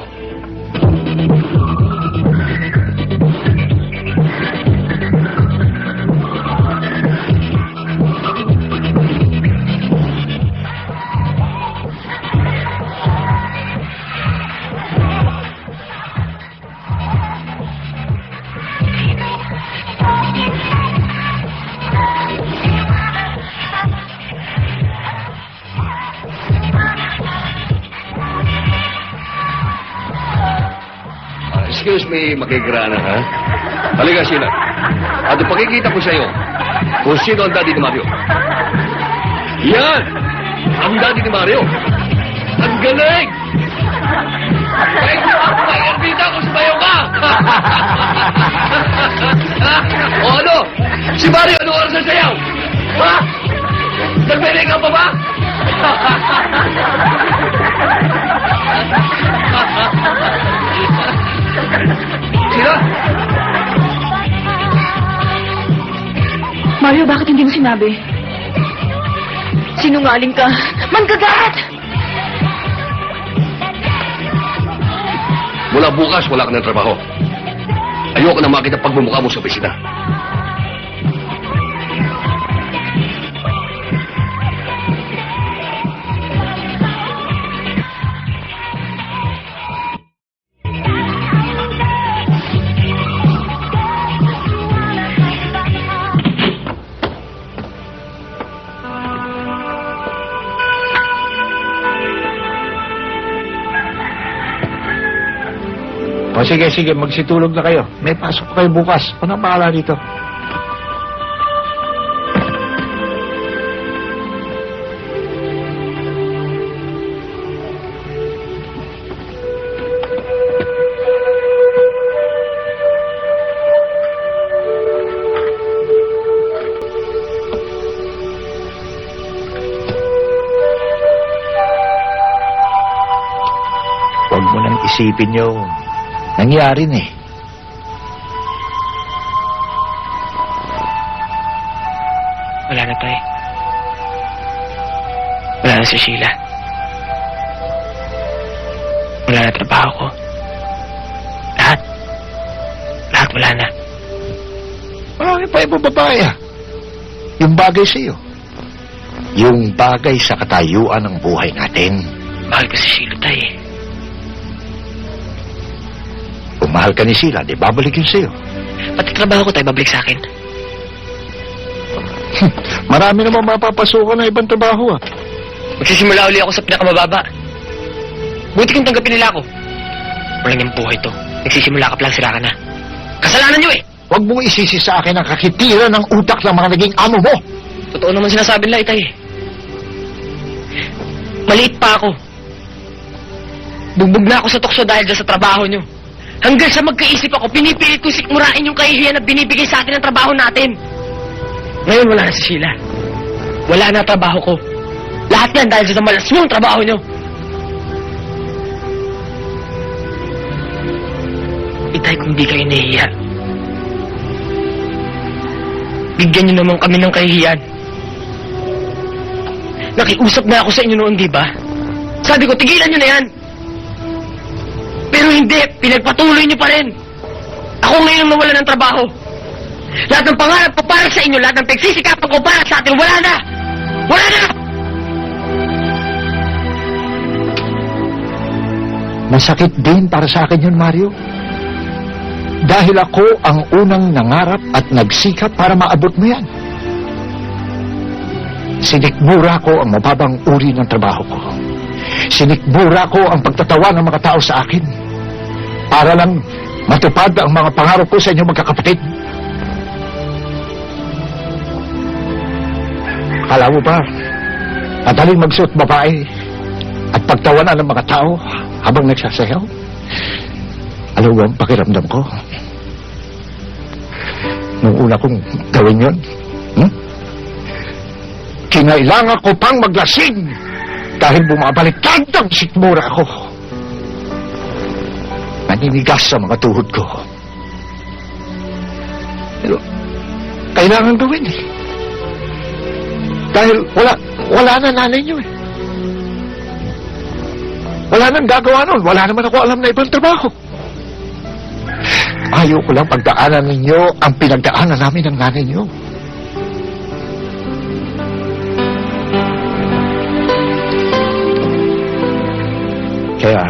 Excuse me, makigrana ha? Halika, Sheila. At ipakikita ko sa iyo kung sino ang daddy ni Mario. Yan! Ang daddy ni Mario. Ang galing! May arbita ko, sumayo ka! O ano? Si Mario, ano oras na sayaw? Ha? Nagme-make up pa ba? Sheila? Mario, bakit hindi mo sinabi? Sinungaling ka. Manggagalit! Mula bukas, wala ka ng trabaho. Ayoko na makita pagmumukha mo sa opisina. O sige, magsitulog na kayo. May pasok pa kayo bukas. Ano ang bahala dito? Huwag mo nang isipin yung nangyari na eh. Wala na tayo. Wala na si Sheila. Wala na trabaho ko. Lahat. Lahat wala na. Marami pa yung babae ah. Yung bagay sa'yo. Yung bagay sa katayuan ng buhay natin. Mahal ko si Sheila tayo eh. Kung mahal ka ni Sheila, di babalik yun sa'yo. Pati trabaho ko tayo babalik sa akin. Marami naman mapapasukan na ibang trabaho, ah. Magsisimula uli ako sa pinakamababa. Buti kong tanggapin nila ako. Walang yung buhay to. Nagsisimula ka pa lang, sira ka na. Kasalanan nyo eh! Huwag mong isisi sa akin ang kakitira ng utak ng mga naging amo mo. Totoo naman sinasabi nila, Itay. Maliit pa ako. Bugbog na ako sa tukso dahil dyan sa trabaho nyo. Hanggang sa magkaisip ako, pinipilit ko sikmurain yung kahihiyan na binibigay sa atin ng trabaho natin. Ngayon wala na si Sheila. Wala na trabaho ko. Lahat yan dahil sa malas mong trabaho nyo. Itay, kung di kayo nahihiya, bigyan nyo naman kami ng kahihiyan. Nakiusap na ako sa inyo noon, di ba? Sabi ko, tigilan nyo na yan. Pero hindi, pinagpatuloy nyo pa rin. Ako ngayon ang nawala ng trabaho. Lahat ng pangarap ko para sa inyo, lahat ng pagsisikapan ko para sa atin, wala na! Wala na! Masakit din para sa akin yun, Mario. Dahil ako ang unang nangarap at nagsikap para maabot mo yan. Sinikmura ko ang mababang uri ng trabaho ko. Sinikmura ko ang pagtatawa ng mga tao sa akin. Para lang matupad ang mga pangarap ko sa inyo magkakapatid. Kala mo ba, madaling magsuot babae at pagtawanan ng mga tao habang nagsasayaw? Alam mo ang pakiramdam ko? Nung una kong gawin yun, kinailangan ko pang maglasing dahil bumabaliktad ang sikmura ko. Naninigas sa mga tuhod ko. Pero, kailangan gawin eh. Dahil wala na nanay niyo eh. Wala nang gagawa nun. Wala naman ako alam na ibang trabaho. Ayaw ko lang pagdaanan ninyo ang pinagdaanan namin ng nanay niyo. Kaya,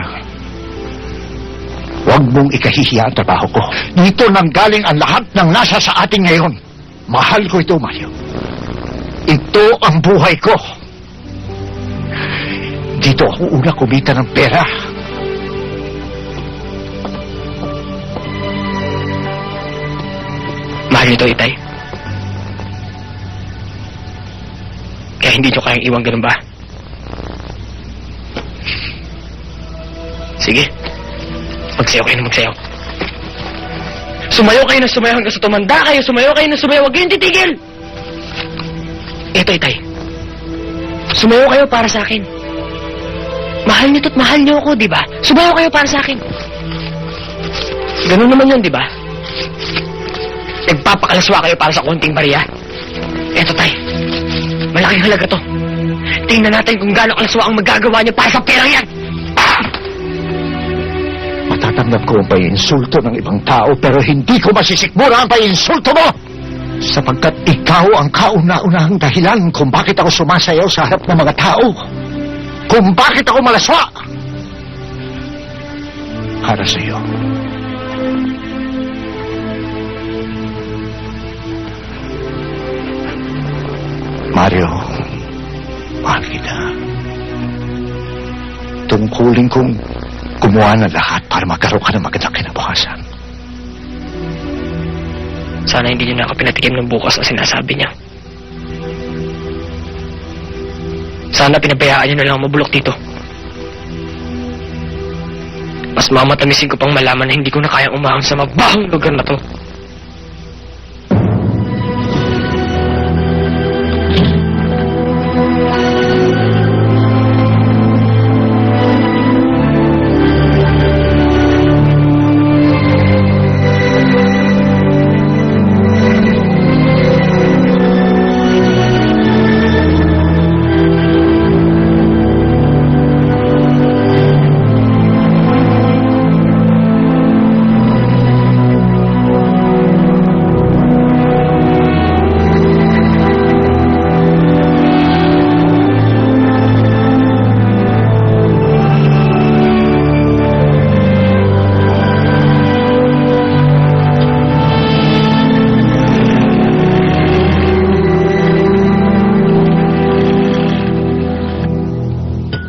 huwag mong ikahihiya ang trabaho ko. Dito nanggaling ang lahat ng nasa sa atin ngayon. Mahal ko ito, Mario. Ito ang buhay ko. Dito ako una kumita ng pera. Mahal nito, Itay. Kaya hindi nyo kayang iwan, ganun ba? Sige. Magsayaw kayo na magsayaw. Sumayaw kayo na sumayaw hanggang sa tumanda kayo. Sumayaw kayo na sumayaw. Huwag kayong titigil! Ito, Itay. Sumayaw kayo para sa akin. Mahal niyo to't mahal niyo ako, di ba? Sumayaw kayo para sa akin. Ganun naman yun, di ba? Nagpapakalaswa kayo para sa konting bariya. Eto, Tay. Malaking halaga to. Tingnan natin kung gaano kalaswa ang magagawa niyo para sa perang yan. Matatanggap ko ang pag-insulto ng ibang tao pero hindi ko masisikmura ang pag-insulto mo! Sapagkat ikaw ang kauna-unahang dahilan kung bakit ako sumasayaw sa harap ng mga tao. Kung bakit ako malaswa. Para sa iyo. Mario, mahal kita. Tungkulin kong gumawa ng lahat para magkaroon ka ng magandang kinabukasan. Sana hindi niyo na ako pinatikim ng bukas na sinasabi niya. Sana pinabayaan niyo na lang mabulok dito. Mas mamatamisin ko pang malaman na hindi ko na kayang umahon sa mabahong lugar na to.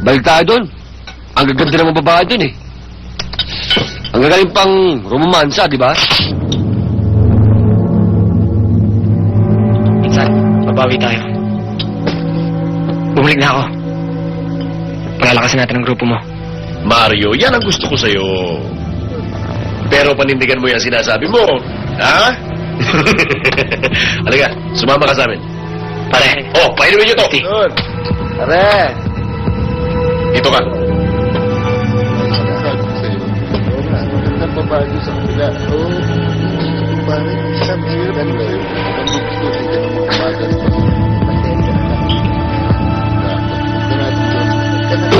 Balik tayo doon. Ang gaganda ng mga babae doon eh. Ang gagaling pang romansa, di ba? Minsan, babawi tayo. Bumalik na ako. Palalakasin natin ang grupo mo. Mario, yan ang gusto ko sa'yo. Pero panindigan mo yan sinasabi mo. Ha? Halika, sumama ka sa amin. Pare. Oh, painumin niyo to. Doon. Pare. Dito ka. Sabi ko sa'yo. Oo nga. Magandang babae doon sa kabila. Oo. Pare, sabi sa'yo. Ano ba yun? Ang gusto hindi ka na makamagal pa. Pasensya na lang. Huwag ka natin doon. Huwag ka na.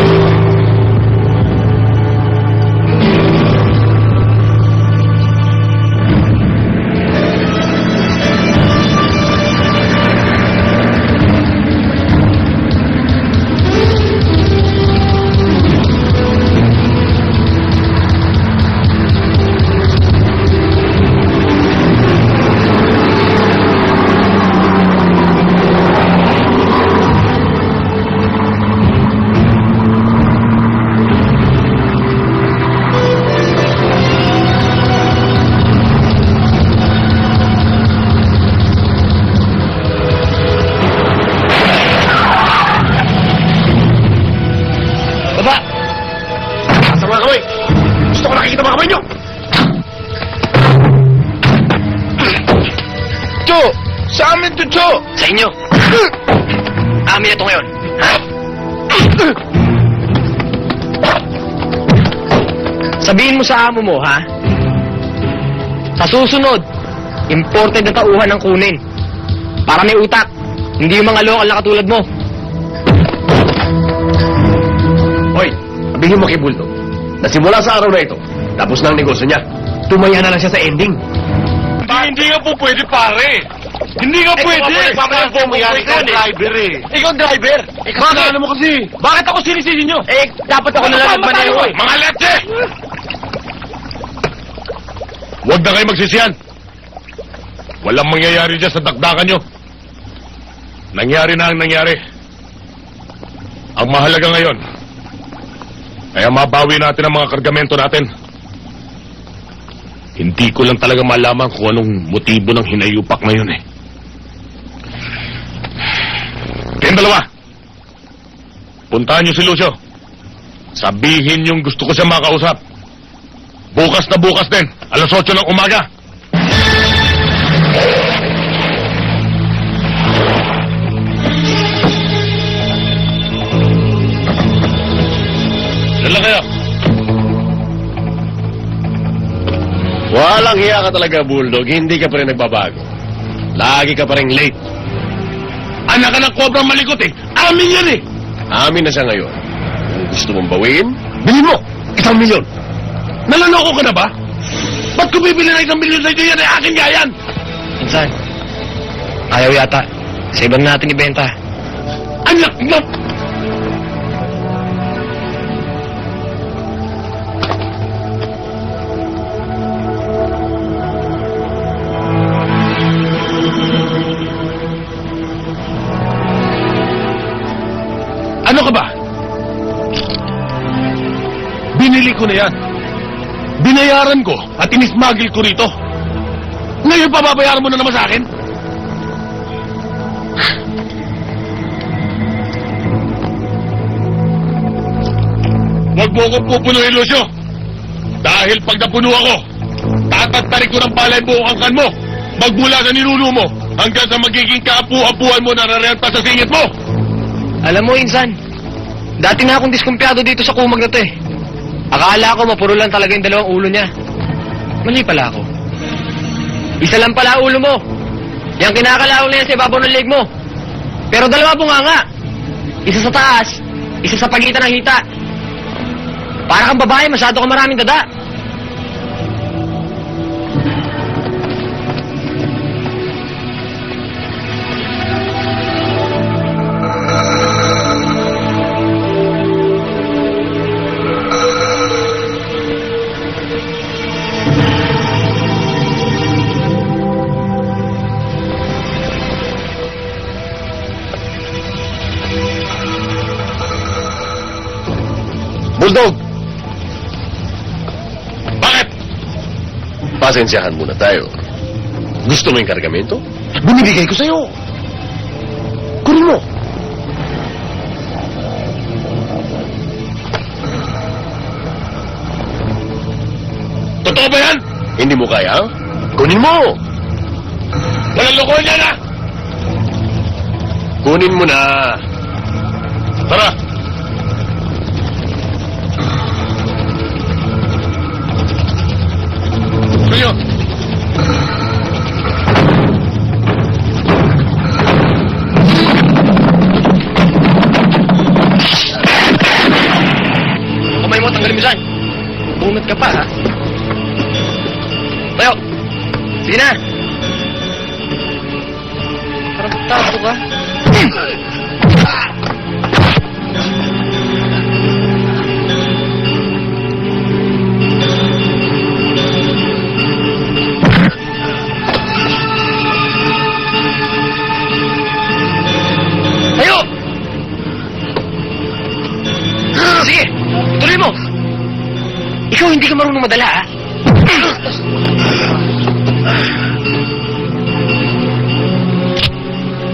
Baba! Sa mga kamay. Gusto ko nakikita mga kamay niyo. Cho! Sa amin to, Cho! Sa inyo! Amin ito ngayon. Ha? Sabihin mo sa amo mo, ha? Sa susunod, imported na tauhan ang kunin. Para may utak. Hindi yung mga lokal na katulad mo. Hoy, sabihin mo kay Bulldog na simula sa araw na ito, tapos na ang negosyo niya. Tumaya na lang siya sa ending. Hindi nga po pwede, pare. Hindi nga pwede. Bakit po mo yan? Ikaw driver eh. Ikaw driver. Bakit? Ano mo kasi? Bakit ako sinisisi nyo? Eh, dapat ako na lang nagmaneho eh. Mga leche! Huwag na kayo magsisiyan. Walang mangyayari dyan sa dakdakan nyo. Nangyari na ang nangyari. Ang mahalaga ngayon, kaya mabawi natin ang mga kargamento natin. Hindi ko lang talaga malaman kung anong motibo ng hinayupak na yun eh. Kayong dalawa, puntahan niyo si Lucio. Sabihin yung gusto ko siya makausap. Bukas na bukas din, alas 8 ng umaga. Dala kayo. Walang hiya ka talaga, Bulldog. Hindi ka pa rin nagbabago. Lagi ka pa rin late. Anak ka ng kobrang malikot eh. Amin yan eh. Amin na siya ngayon. Kung gusto mong bawiin, bilhin mo. 1 milyon. Nalaloko ka na ba? Ba't ko bibili ng 1 milyon sa ito yan eh? Akin nga yan. Minsan, ayaw yata. Sa iba na natin ibenta. Anak na... Ano ka ba? Binili ko na yan. Binayaran ko at inismagil ko rito. Ngayon pa babayaran mo na naman sa akin? Huwag mo akong pupunuin, Lucio. Dahil pag napuno ako, tatagtarik ko ng palay buong angkan mo. Magmula sa ninuno mo hanggang sa magiging kaapu-apuan mo na narenta sa singit mo. Alam mo, Insan, dati na akong diskumpiyado dito sa kumag na to eh. Akala ko mapuro lang talaga yung 2 ulo niya. Mali pala ako. Isa lang pala ulo mo. Yang kinakalawang na yan sa ibabaw ng leg mo. Pero 2 bunganga. Isa sa taas, isa sa pagitan ng hita. Para kang babae, masyado kang maraming dada. Bulldog, Bakit? pasensyahan muna tayo. Gusto mo yung kargamento? Binibigay ko sa'yo. Kunin mo. Totoo ba yan? Hindi mo kaya? Kunin mo. Walang lokohan yan, ha? Kunin mo na. Tara. Tuyo. Yung kamay mo, tanggalin mo saan. Bunot ka pa, ha? Tayo! Sige na! Parang tato ka. Tayo! Sige! Tuloy mo! Ikaw hindi ka marunong madala, ha?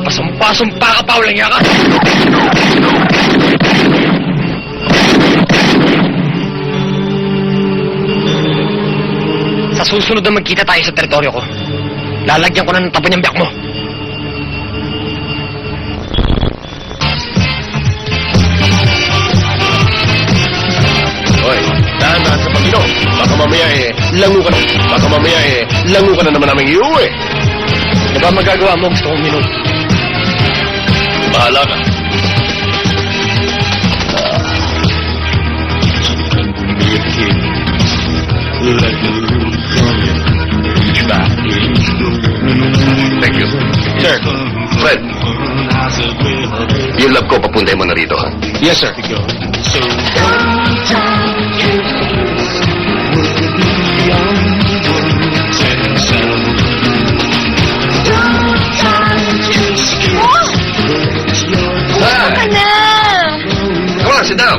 Pasumpa-sumpa ka pa, walang yaka! Sa susunod na magkita tayo sa teritoryo ko, lalagyan ko na ng tapon yung biyak mo. Hoy, dahan-dahan sa pag-inom. Baka mamaya lango ka na. Baka mamaya lango ka na naman namin iuwi. Ano ba magagawa mo? Gusto kong minum. Bahala ka. Thank you. Sir. Fred, yung love ko, papuntay mo na rito, ha? Yes, sir. Ka na! Come on, sit down.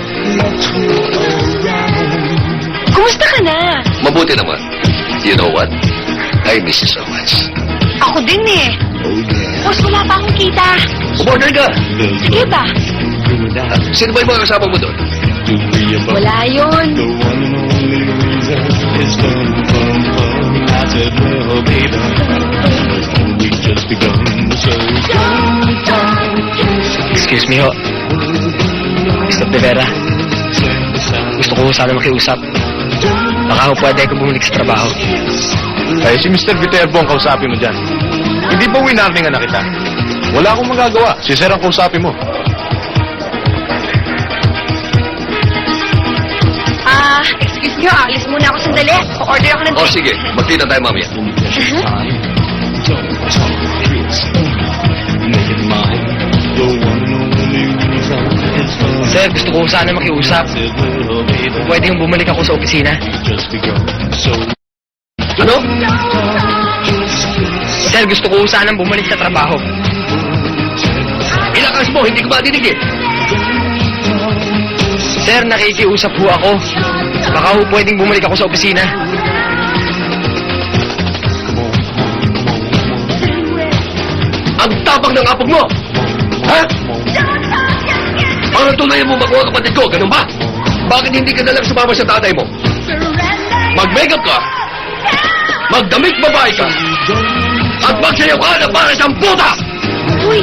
Kumusta ka na? Mabuti naman. You know what? I miss you so much. Ako din eh. Boss, wala pa akong kita. Umorder ka. Sige ba? Sino ba yung mga kasama mo doon? Wala yun. Excuse me ho. Mr. Rivera. Gusto ko sana makiusap. Baka ho pwede ko bumalik sa trabaho. Ay, si Mr. Viterbo ang kausapin mo dyan. Hindi ba winarning na kita? Wala akong magagawa. Si Sir ang kausapin mo. Excuse me, alis muna ako sandali. O-order ako ng Oh, sige. Magkita tayo mamaya. Sir, gusto ko sana makiusap. Pwede yung bumalik ako sa opisina. Ano? Sir, gusto ko sana bumalik sa trabaho. Ilakas mo, hindi ko madinig eh. Sir, nakikiusap ho ako. Baka ho pwedeng bumalik ako sa opisina. Ang tapang ng apog mo! Ha? Parang tunayan mo makuha kapatid ko, ganun ba? Bakit hindi ka nalang sumama sa tatay mo? Mag-makeup ka, magdamit babae ka, at magsayaw ka na para siyang puta! Uy,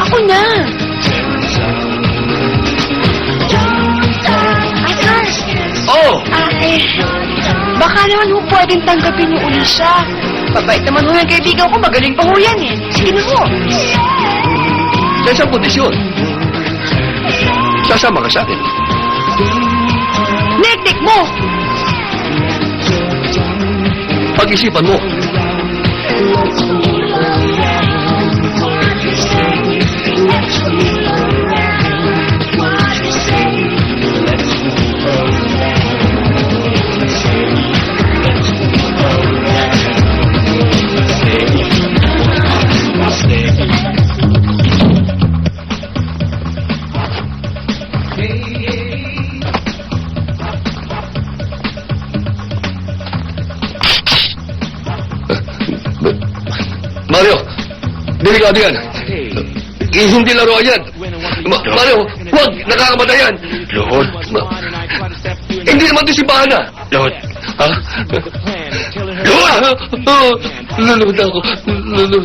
ako na. Oh! Baka naman ho pwedeng tanggapin niyo uli siya. Babait naman ho yung kaibigan ko, magaling pa ho yan eh. Sige na ho. Sa isang kondisyon, sasama ka sa akin. Nektik mo! Pag-isipan mo. Delikado yan. Hindi laruan yan. Mario, huwag! Nakakamatay yan. Lord. Hindi naman ito simbahan na. Lord. Ha? Lulod ako. Lulod.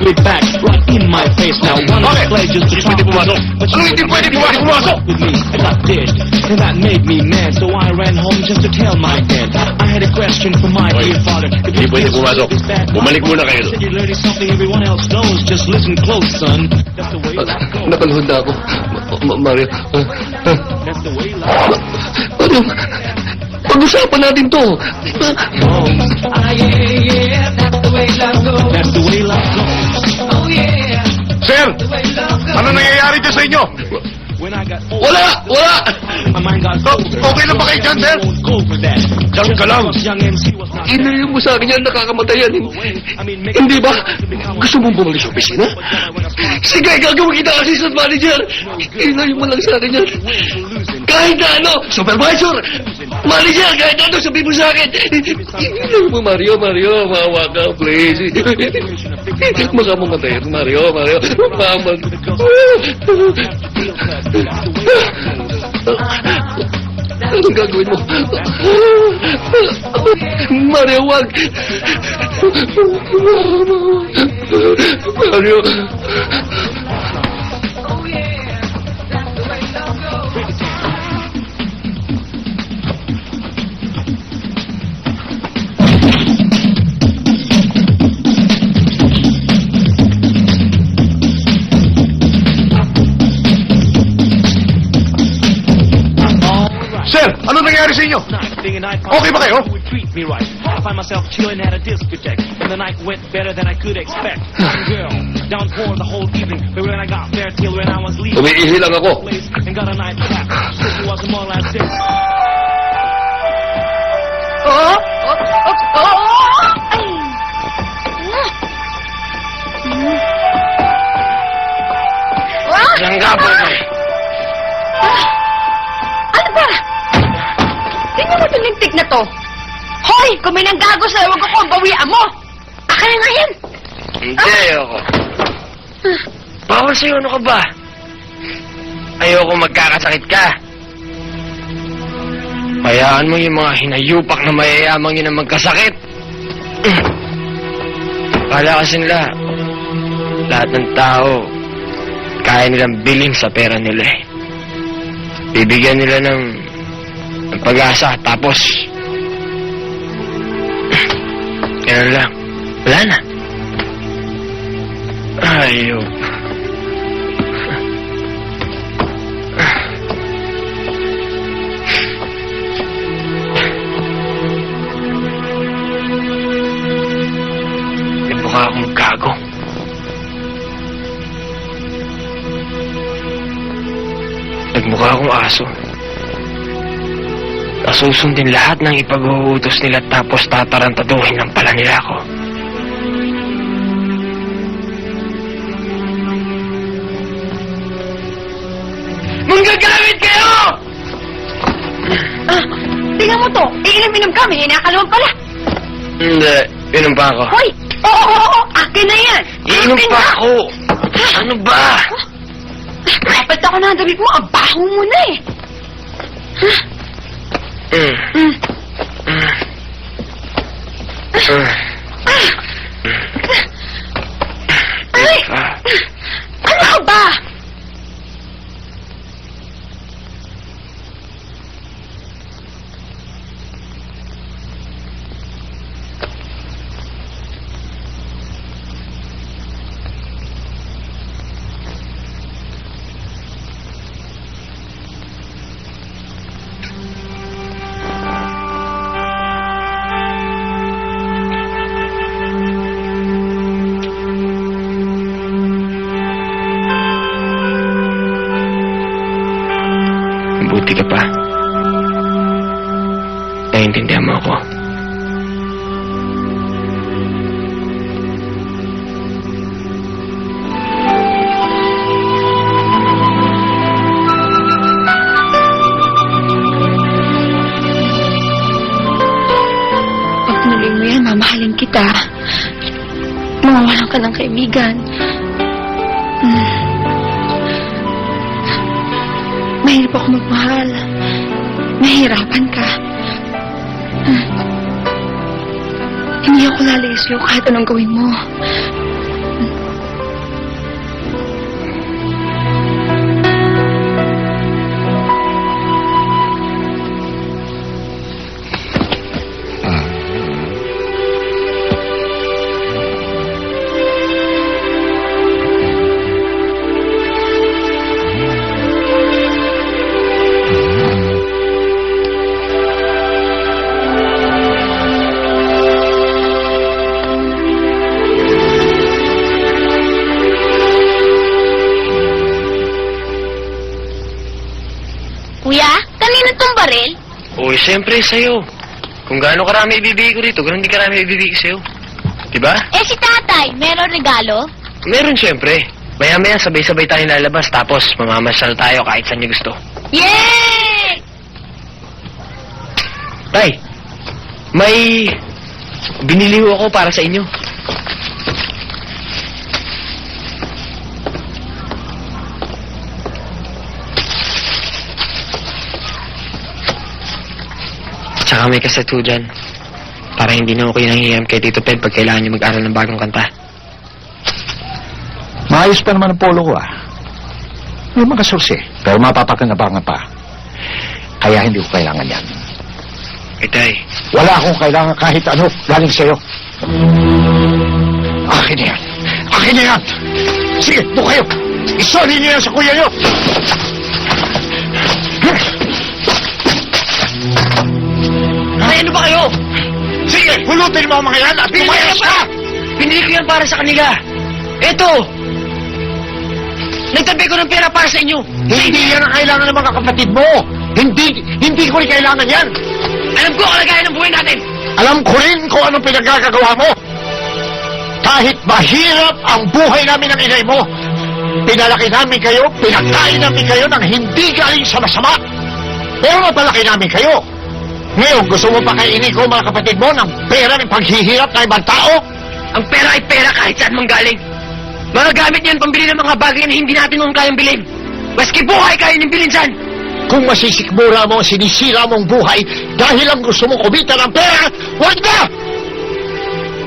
Way back, right in my face now. One of the pledges to Hindi pwede pumasok. Anong hindi pwede pumasok? with me. I got dished, and that made me mad. So I ran home just to tell my dad. I had a question for my dear father. Hindi pwede pumasok. Bumalik muna kayo doon. Said you're learning something everyone else knows. Just listen close, son. That's the way life goes. Nakaluhod na ako. Mario. That's the way life Mario, pag-usapan natin to. goes. That's the way life goes. Sir, ano nangyayari dyan sa inyo? When I got old, Wala! Wala! my mind got cold. Okay lang ba kayo dyan, sir? Go for that. Diyan ka lang. Young MC was not. Inayin mo sa akin yan, nakakamatay yan. I mean, make Hindi ba? Gusto mong bumalik sa opisina? Sige, gagawin kita assistant manager. Inayin mo lang sa akin yan. Kahit na ano, supervisor, manager, kahit ano, sabihin mo sa akin. Inayin mo, Mario, mawa ka, please. Baka mamatay yan, Mario. Mama. Anong gagawin mo? Mario, wag! Mario! Sir, ano nangyayari sa inyo? Okay ba kayo? Me right. I find myself chilling at a discotheque, and the night went better than I could expect. Young girl, down for the whole evening, but when I got there till when I was leaving, Umiihi lang ako. place and got a night back. She was more like this. Oh! Ay! Ah! Diyan ka ba? Ano ba? Tingnan mo itong lintik na to. Hoy! Kung may nanggago sa'yo, huwag ako bawian mo! Akin na nga yan! Hindi, ayoko. Bawal sa'yo, ano ka ba? Ayoko magkakasakit ka. Hayaan mo yung mga hinayupak na mayayamang yun ang magkasakit. Kala kasi nila, lahat ng tao, kaya nilang biling sa pera nila eh. Bibigyan nila ng pag-asa, tapos, ganun lang. Wala na. Ayop. Mukha akong gago. Nagmukha akong aso. Nasusundin lahat ng ipag-uutos nila tapos tatarantaduhin lang pala nila ako. Manggagamit kayo! Ah, tingnan mo to. Iinom-inom kami, inakalawag pala. Hindi, inom pa ako. Hoy! Oo, akin na yan! Iinom Akin pa na. ako. Ano ba? Dapat ako na damit mo, ang baho mo na eh. Mm. Mm. Mm. Ay! Ah. Ano ka ba? Buti ka pa. Naiintindihan mo ako. Pag tinuloy mo yan, mamahalin kita. Mawawalan ka ng kaibigan. Mahirap ako magmahal. Nahihirapan ka. Hindi ako lalayo sa'yo kahit anong gawin mo. Kuya, kanino tong baril? Uy, siyempre sa'yo. Kung gaano karami ibibigay ko dito, ganun din karami ibibigay ko sa'yo. Diba? Eh si tatay, meron regalo? Meron siyempre. Maya-maya sabay-sabay tayo lalabas, tapos mamamasyal tayo kahit saan niyo gusto. Yay! Tay, may binili ho ako para sa inyo. Tsaka may kaset ho dyan. Para hindi na ako kinahihiyam kay Tito Ted pag kailangan niyo mag-aral ng bagong kanta. Maayos pa naman ang polo ko, ah. May mga source, pero mapapakinabangan pa. Kaya hindi ko kailangan yan. Tay, Wala akong kailangan kahit ano galing sa'yo. Akin na yan. Akin na yan. Sige, doon kayo. Isoli niyo yan sa kuya niyo. ay ano ba kayo? Sige, pulutin mo ang mga yan at tumayas ka. Pinili ko yan para sa kanila. Eto! Nagtabi ko ng pera para sa inyo. Hindi yan ang kailangan ng mga kapatid mo. Hindi ko rin kailangan yan. Alam ko ang kalagayan ng buhay natin. Alam ko rin kung anong pinagkakagawa mo. Kahit mahirap ang buhay namin ng inay mo, pinalaki namin kayo, pinagkain namin kayo ng hindi galing sa masama. Pero napalaki namin kayo. Ngayon, gusto mo pa kainin ko mga kapatid mo ng pera ng paghihirap ng ibang tao? Ang pera ay pera kahit saan manggaling. Mga gamit niyan pambili ng mga bagay na hindi natin noon kayang bilhin. Maski buhay kaya niyong bilinsan. Kung masisikmura mo, sinisira mong buhay dahil lang gusto mong kumita ng pera, huwag na!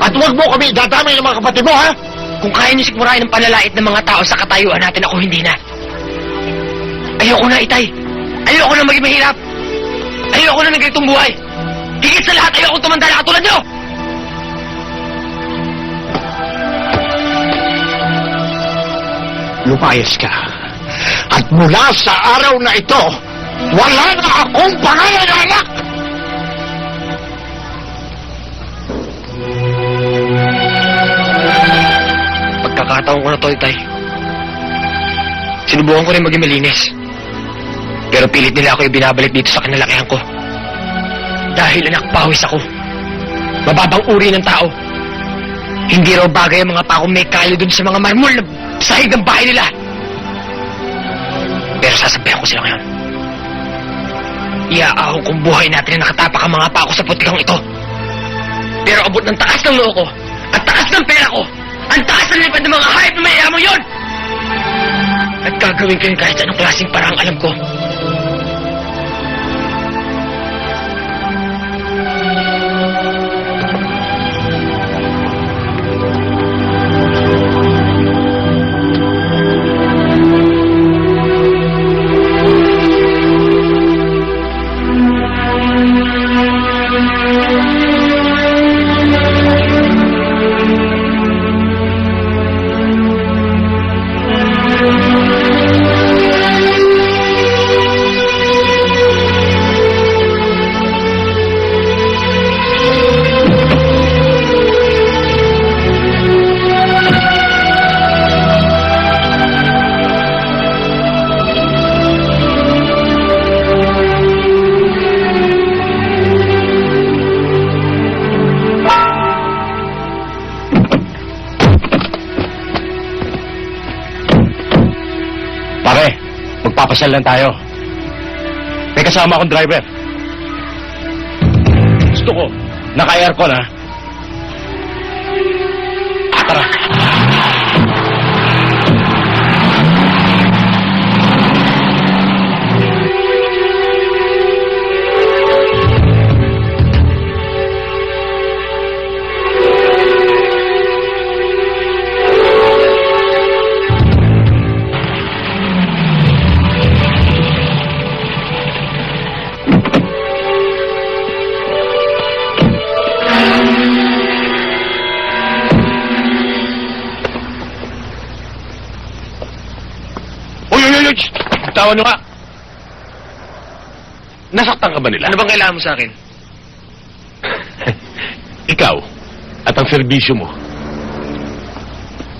At huwag mo kami dadamay ng mga kapatid mo, ha? Kung kaya niyo sikmurahin ng panlalait ng mga tao sa katayuan natin, ako hindi na. Ayoko na, Itay. Ayoko na maging mahirap. Ayoko na ng ganitong buhay. Higit sa lahat, ayoko tumanda na katulad niyo! Lumayas ka. At mula sa araw na ito, wala na akong pangalan na anak! Pagkakataon ko na to, Itay. Sinubukan ko rin maging malinis. Pero pilit nila ako ibinabalik dito sa kinalakihan ko. Dahil anak pawis ako. Mababang uri ng tao. Hindi raw bagay ang mga pakong may kalyo dun sa mga marmol na sahig ng bahay nila. Pero sasabihan ko sila ngayon. Iaahon kong buhay natin na nakatapak ang mga pako sa putikang ito. Pero abot ng taas ng loo ko at taas ng pera ko, ang taas ng lipad ng mga hayop na mayayaman yun! At gagawin ko yun kahit anong klaseng parang alam ko. Pare, magpapasyal lang tayo. May kasama akong driver. Gusto ko, naka-aircon ha. Tara. asawa nyo nga. Nasaktan ka ba nila? Ano bang kailangan mo sa akin? Ikaw at ang serbisyo mo.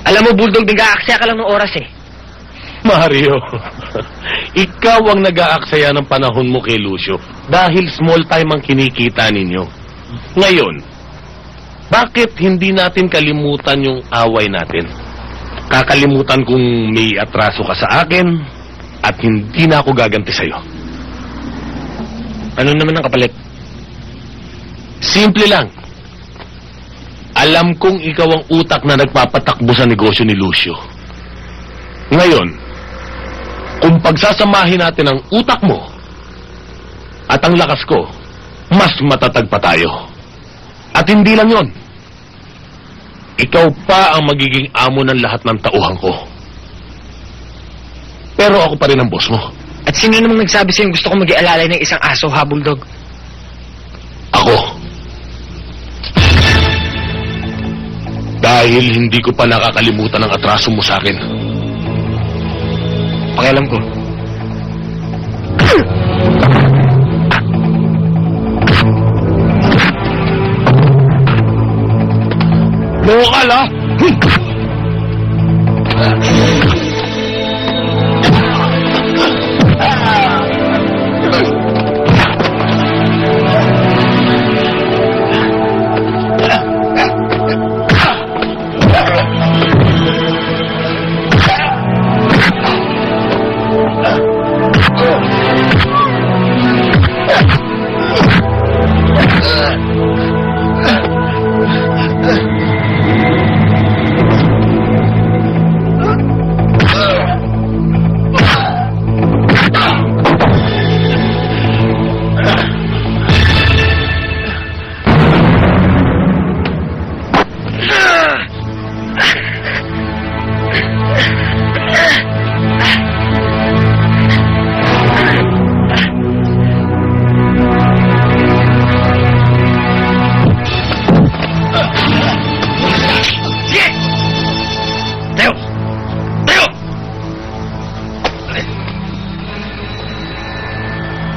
Alam mo, Bulldog, nag-aaksaya ka lang ng oras eh. Mario, ikaw ang nag-aaksaya ng panahon mo kay Lucio dahil small time ang kinikita ninyo. Ngayon, bakit hindi natin kalimutan yung away natin? Kakalimutan kung may atraso ka sa akin at hindi na ako gaganti sa'yo. Ano naman ang kapalit? Simple lang. Alam kong ikaw ang utak na nagpapatakbo sa negosyo ni Lucio. Ngayon, kung pagsasamahin natin ang utak mo at ang lakas ko, mas matatag pa tayo. At hindi lang yon. Ikaw pa ang magiging amo ng lahat ng tauhan ko. Pero ako pa rin ang boss mo. At sino namang nagsabi sa'yo gusto ko mag-ialalay ng isang aso, ha, Bulldog? Ako. Dahil hindi ko pa nakakalimutan ang atraso mo sa akin. Pakialam ko. Lokal, ha?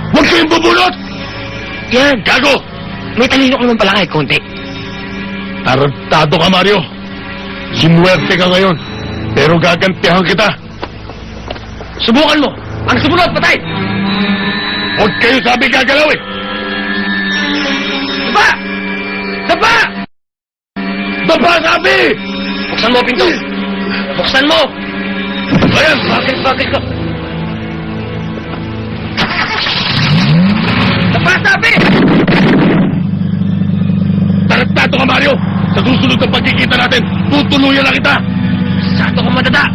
Huwag kayong bubulot! Yan! Gago! May talino ka naman pala kahit konti. Tarantado ka, Mario. Sinuwerte ka ngayon. Pero gagantihan kita. Subukan mo! Ang sumunod, patay! Huwag kayo sabi gagalaw eh. Daba! Daba! Baba sabi! Buksan mo ang pinto! Buksan mo! Ayan! Bakit ka? Daba sabi! Tarantado ka, Mario. Sa susunod na pagkikita natin, tutuluyan na kita. Sato ko madada!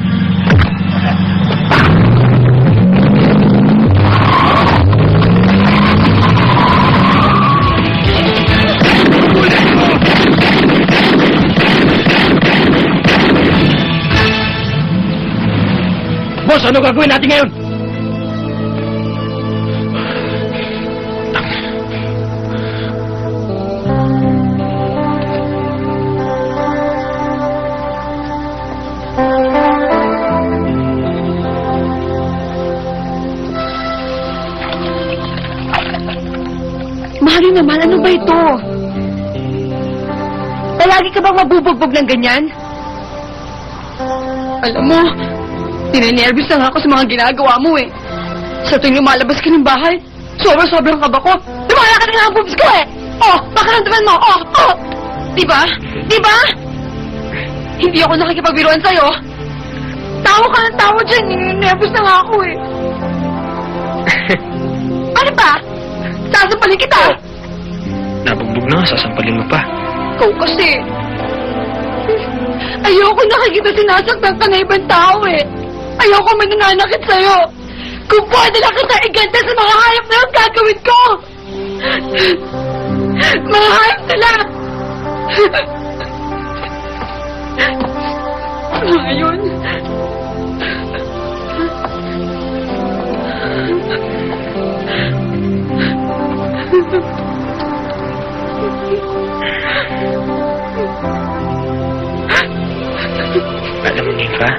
Boss, ano gagawin natin ngayon? Mario naman, ano ba ito? Palagi ka bang mabubugbog ng ganyan? Alam mo, tininervous na nga ako sa mga ginagawa mo eh. Sa tuwing lumalabas ka ng bahay, sobrang kaba ko. Lumala ka na nga ang boobs ko eh! Oh, makaramdaman mo! Oh! Diba? Diba? Hindi ako nakikipagbiruan sa'yo. Tawa ka ng tawa dyan, nervous na nga ako eh. Ano ba? Sasampalin kita! Nabugbog na nga, sasampalin mo pa. Ikaw kasi. Ayoko nakikita sinasaktan ka na ibang tao eh. Ayoko manananakit sa'yo. Kung pwede lang kita iganda sa mga hayop na yung gagawin ko. Mga hayop nila. Ngayon. Alam mo, Nika,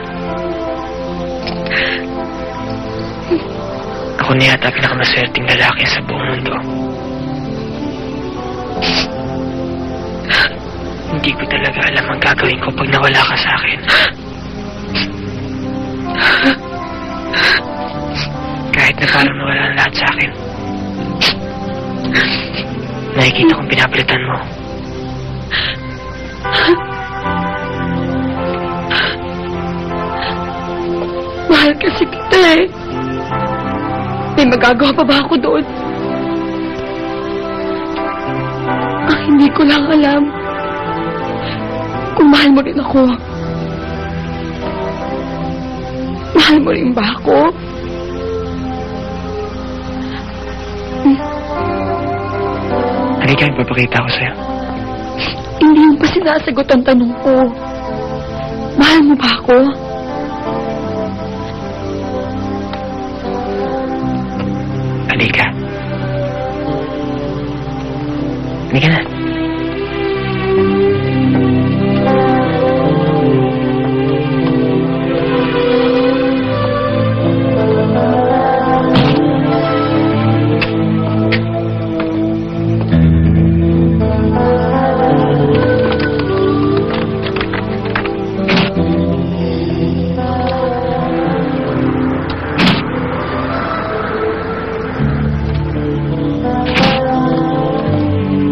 Ako na yata pinakamaswerteng lalaki sa buong mundo. Hindi ko talaga alam ang gagawin ko pag nawala ka sa akin. Kahit na parang nawala ang lahat sa akin. Nakikita kong pinapalitan mo. Mahal kasi kita eh. May magagawa pa ba ako doon? Ang hindi ko lang alam kung mahal mo rin ako. Mahal mo rin ba ako? Halika, ipapakita ko sa'yo. Hindi mo pa sinasagot ang tanong ko. Mahal mo ba ako? Halika. Halika na.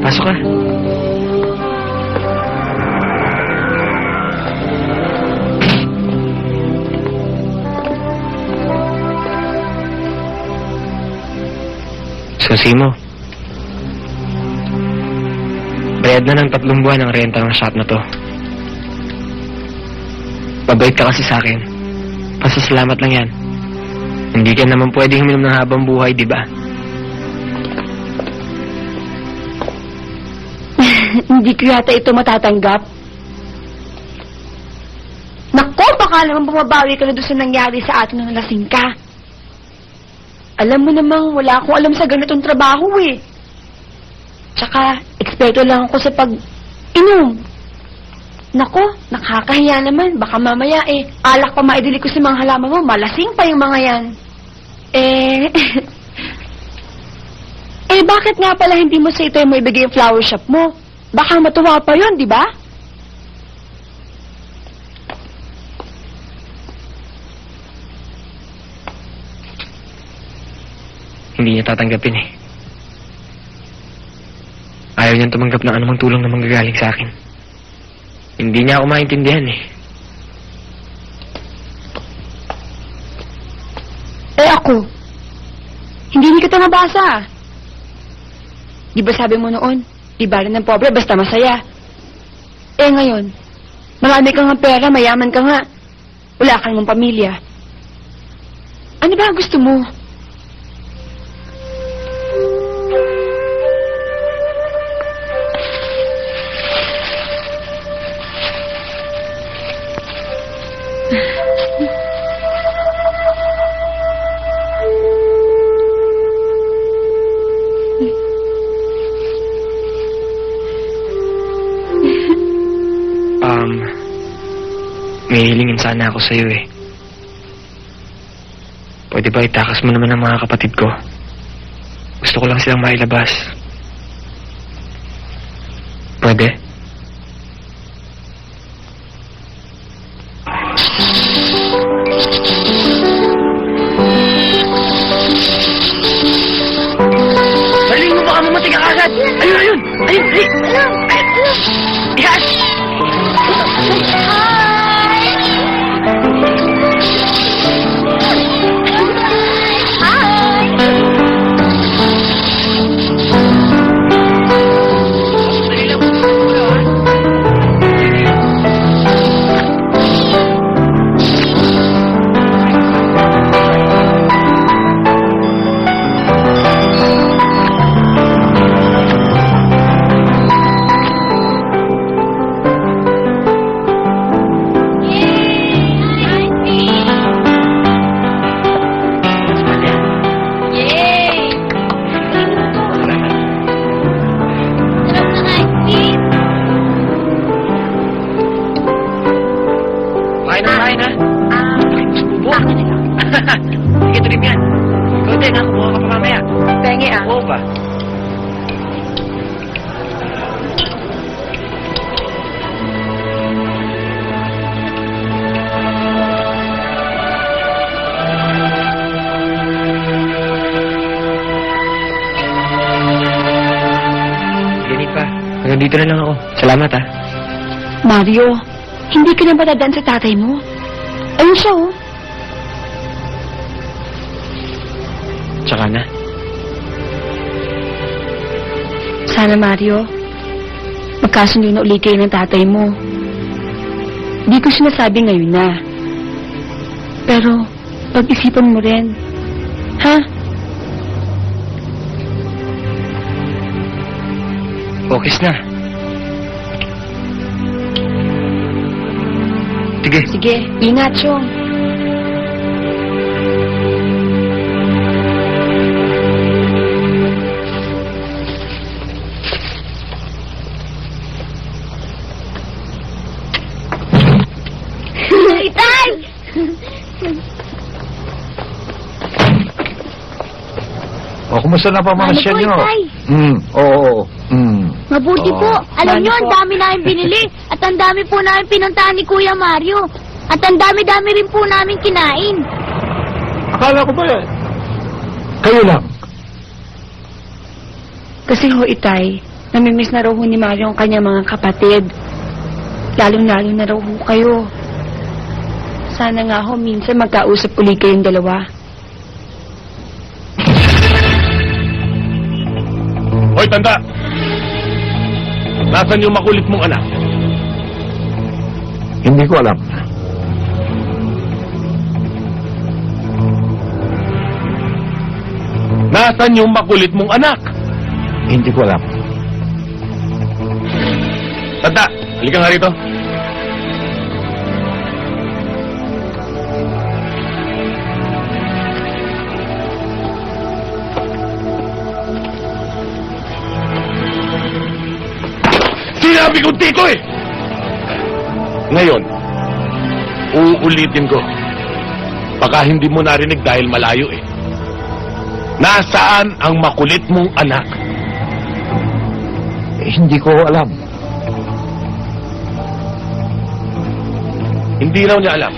Pasok ka. Susi mo. Bayad na ng 3 buwan ang renta ng shop na to. Pabait ka kasi sa akin. Pasasalamat lang yan. Hindi ka naman pwedeng huminom ng habang buhay, di ba? Hindi ko yata ito matatanggap. Nako, baka naman bumabawi ka na doon sa nangyari sa atin nung nalasing ka. Alam mo namang wala akong alam sa ganitong trabaho eh. Tsaka, eksperto lang ako sa pag-inom. Nako, nakakahiya naman. Baka mamaya alak pa maidili ko sa mga halaman mo. Malasing pa yung mga yan. Bakit nga pala hindi mo sa ito yung maibigay yung flower shop mo? Baka matuwa pa yun, di ba? Hindi niya tatanggapin eh. Ayaw niyang tumanggap ng anumang tulong na manggagaling sa akin. Hindi niya ako maintindihan eh. Ako, hindi niya kita mabasa. Di ba sabi mo noon, di ba rin ng pobre basta masaya? Ngayon, marami ka nga pera, mayaman ka nga. Wala ka namang pamilya. Ano ba gusto mo? May hilingin sana ako sa'yo eh. Pwede ba itakas mo naman ang mga kapatid ko? Gusto ko lang silang mailabas. Pwede? Baling mo baka mamatay ka agad! Ayun, ayun! Ayun, ayun! Yan! din ha. Kumuha ka pa mamaya. Penge ah. Oo ba? Ganit pa. Hanggang dito na lang ako. Salamat ha. Mario, hindi ka na ba dadaan sa tatay mo? Ayun siya, oh. Tsaka na. Sana, Mario, magkasundo na uli kayo ng tatay mo. Di ko sinasabi ngayon na. Pero, pag-isipan mo rin. Ha? Focus na. Sige. Sige, ingat, Chong. Itay! O, kumusta na pamamasyal Ano po, nyo? Itay? Oo. Mabuti Oo. po. Alam Ano nyo, ang po? dami namin binili. At ang dami po namin pinuntahan ni Kuya Mario. At ang dami-dami rin po namin kinain. Akala ko ba yan? Kayo lang. Kasi ho, Itay, namimiss na raw ho ni Mario ang kanyang mga kapatid. Lalong-lalo na raw ho kayo. Sana nga ho, minsan magkausap uli kayong dalawa. Hoy, tanda! Nasaan yung makulit mong anak? Hindi ko alam. Nasaan yung makulit mong anak? Hindi ko alam. Tanda, halika nga rito. Sinabi kong tiko eh! Ngayon, uulitin ko. Baka hindi mo narinig dahil malayo eh. Nasaan ang makulit mong anak? Hindi ko alam. Hindi raw niya alam.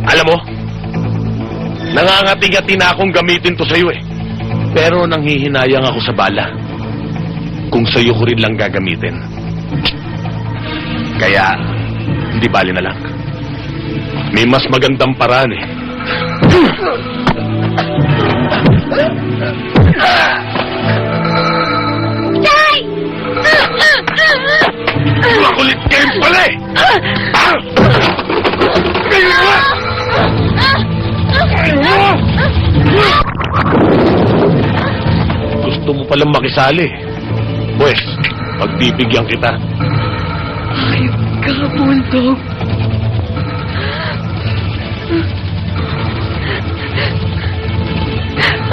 Alam mo, nangangati-ngati na akong gamitin to sa'yo eh. Pero nanghihinayang ako sa bala. Kung sa'yo ko rin lang gagamitin. Kaya, hindi bali na lang. May mas magandang paraan eh. Tay! Makulit kayo pala eh! Kayo ba? Gusto mo palang makisali. Pwes, pagbibigyan kita. Kapundok.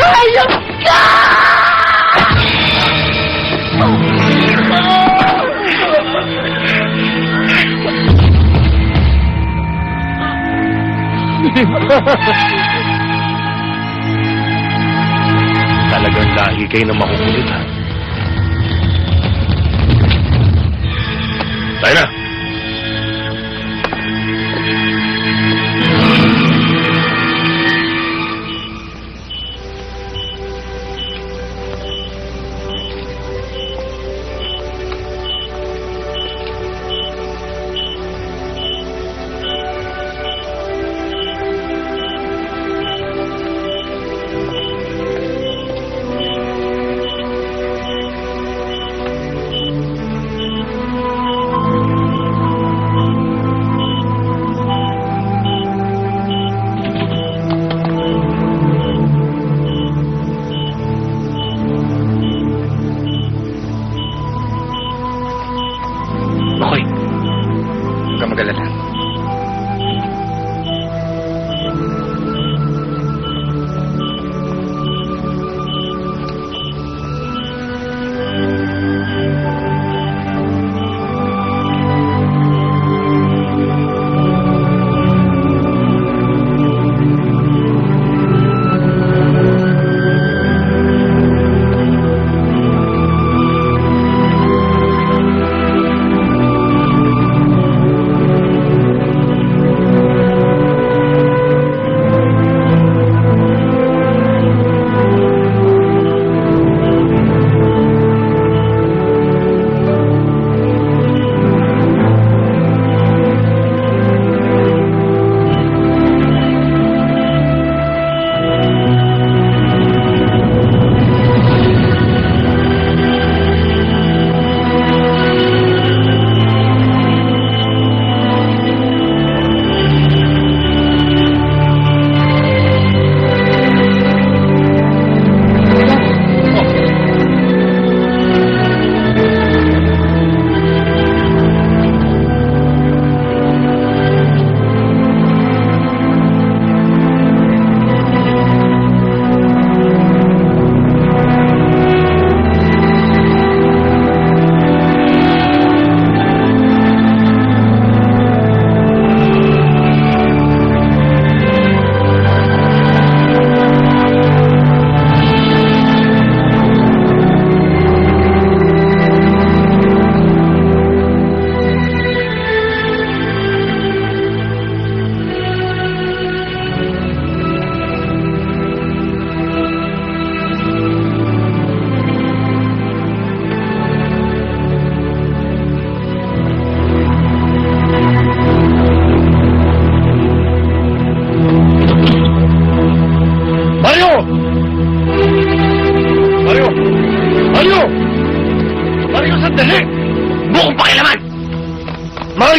Ayos ka! Talagang lahi kayo na makukulit ha. Tayo na.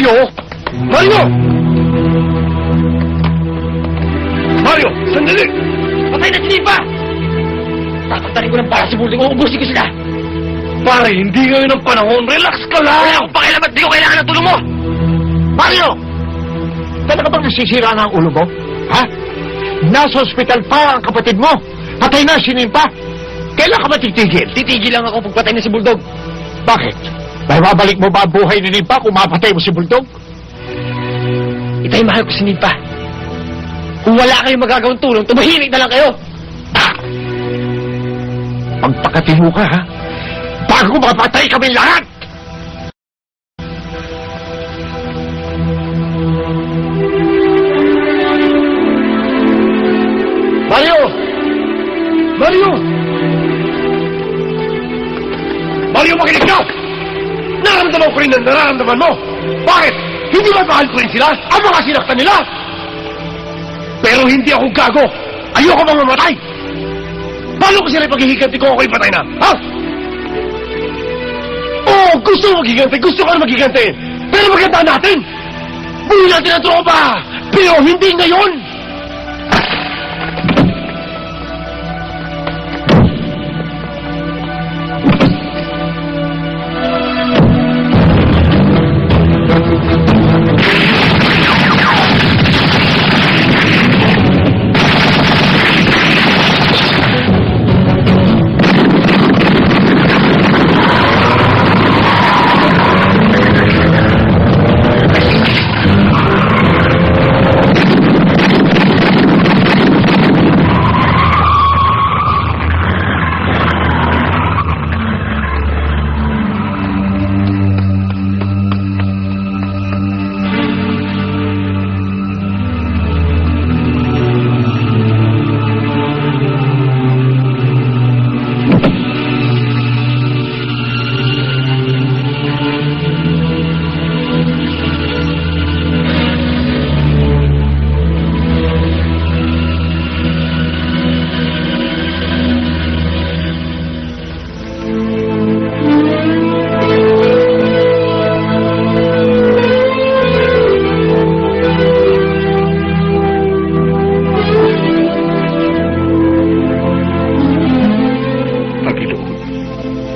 Mario! Mario! Mario! Sandali! Patay na si Nimpa! Tatantarin ko ng para si Bulding. Uubusin ko sila. Pare, hindi ngayon ang panahon. Relax ka lang! Wala akong pakialam at di ko kailangan ng tulong mo! Mario! Talaga bang nasisira na ang ulo mo? Ha? Nasa ospital pa ang kapatid mo. Patay na, sinimpa. Kailan ka ba titigil? Titigil lang ako pag patay na si Bulldog. Bakit? May babalik mo ba ang buhay ni Nimpa kung mapatay mo si Bulldog? Itay, mahal ko si Nimpa. Kung wala kayong magagawang tulong, tumahimik na lang kayo. Magpakatino ka, ha? Bago mapatay kami lahat! Mario! Mario! Mario, makinig ka! Nararamdaman ko rin ang nararamdaman mo! Bakit? Hindi ba mahal ko rin sila? Ang mga sinaktan nila! Pero hindi ako gago! Ayoko bang mamatay! Paano ko sila paghihiganti kung ako'y patay na? Ha? Oo, gusto mo maghiganti! Gusto ko na maghiganti! Pero maganda natin! Buhay natin ang tropa! Pero hindi ngayon!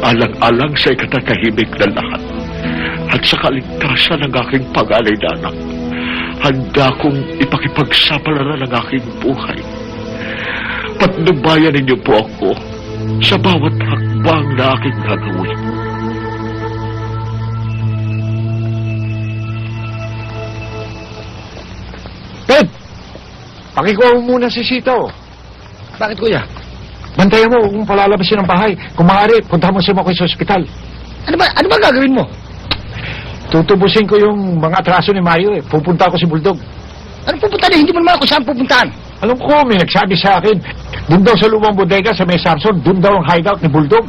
Alang-alang sa ikatatahimik na lahat at sa kaligtasan ng aking pangalay na anak, handa kong ipakipagsapalaran ang aking buhay. Patnubayan ninyo po ako sa bawat hakbang na aking gagawin. Ped! Pakikuha mo muna si Sito. Bakit, kuya? Bantayan mo kung palalabasin ng bahay. Kung maaari, punta mo si Makoy sa ospital. Ano ba gagawin mo? Tutubusin ko yung mga atraso ni Mario eh. Pupunta ako si Bulldog. Ano pupunta na? Hindi mo naman ako saan pupuntahan. Alam ko, may nagsabi sa akin. Doon daw sa lumang bodega sa may Samson, doon daw ang hideout ni Bulldog.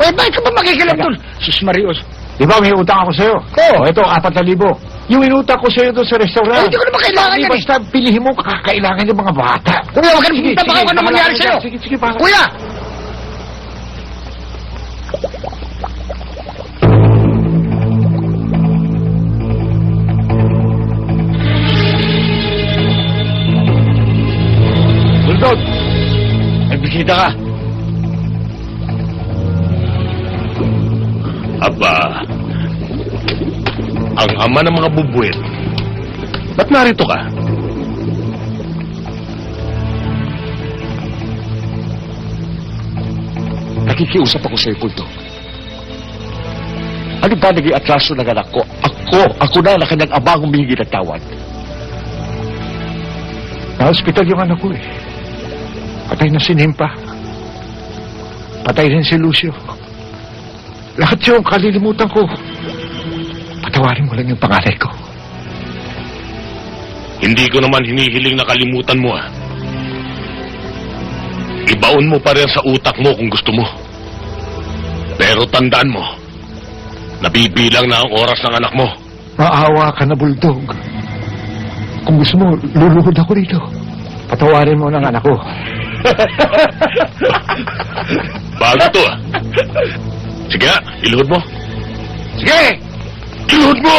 Eh, bakit ka ba makikilam doon? Sus Marios. Di ba may utang ako sa'yo? Oo. Ito, 4,000. Yung inutang ko sa'yo doon sa restaurant. Eh, hindi ko naman kailangan yan eh. Basta pilihin mo, kakailangan yung mga bata. Kuya, wag ka na pupunta. Baka ano mangyari sa'yo. Sige, baka. Kuya! Bulldog, nagbisita ka. Aba, ang ama ng mga bubuwit. Ba't narito ka? Nakikiusap ako sa'yo, Bulldog. Ano ba naging atraso ng anak ko? Ako na kanyang abang humingi ng tawad. Na-hospital yung anak ko eh. Patay na si Nimpa. Patay rin si Lucio. Lahat yung kalilimutan ko. Patawarin mo lang yung pangalan ko. Hindi ko naman hinihiling na kalimutan mo, ah. Ibaon mo pa rin sa utak mo kung gusto mo. Pero tandaan mo, nabibilang na ang oras ng anak mo. Maawa ka na, Bulldog. Kung gusto mo, luluhod ako rito. Patawarin mo ng anak ko. Bago to, ah. Sige nga, iluhod mo. Sige! Iluhod mo!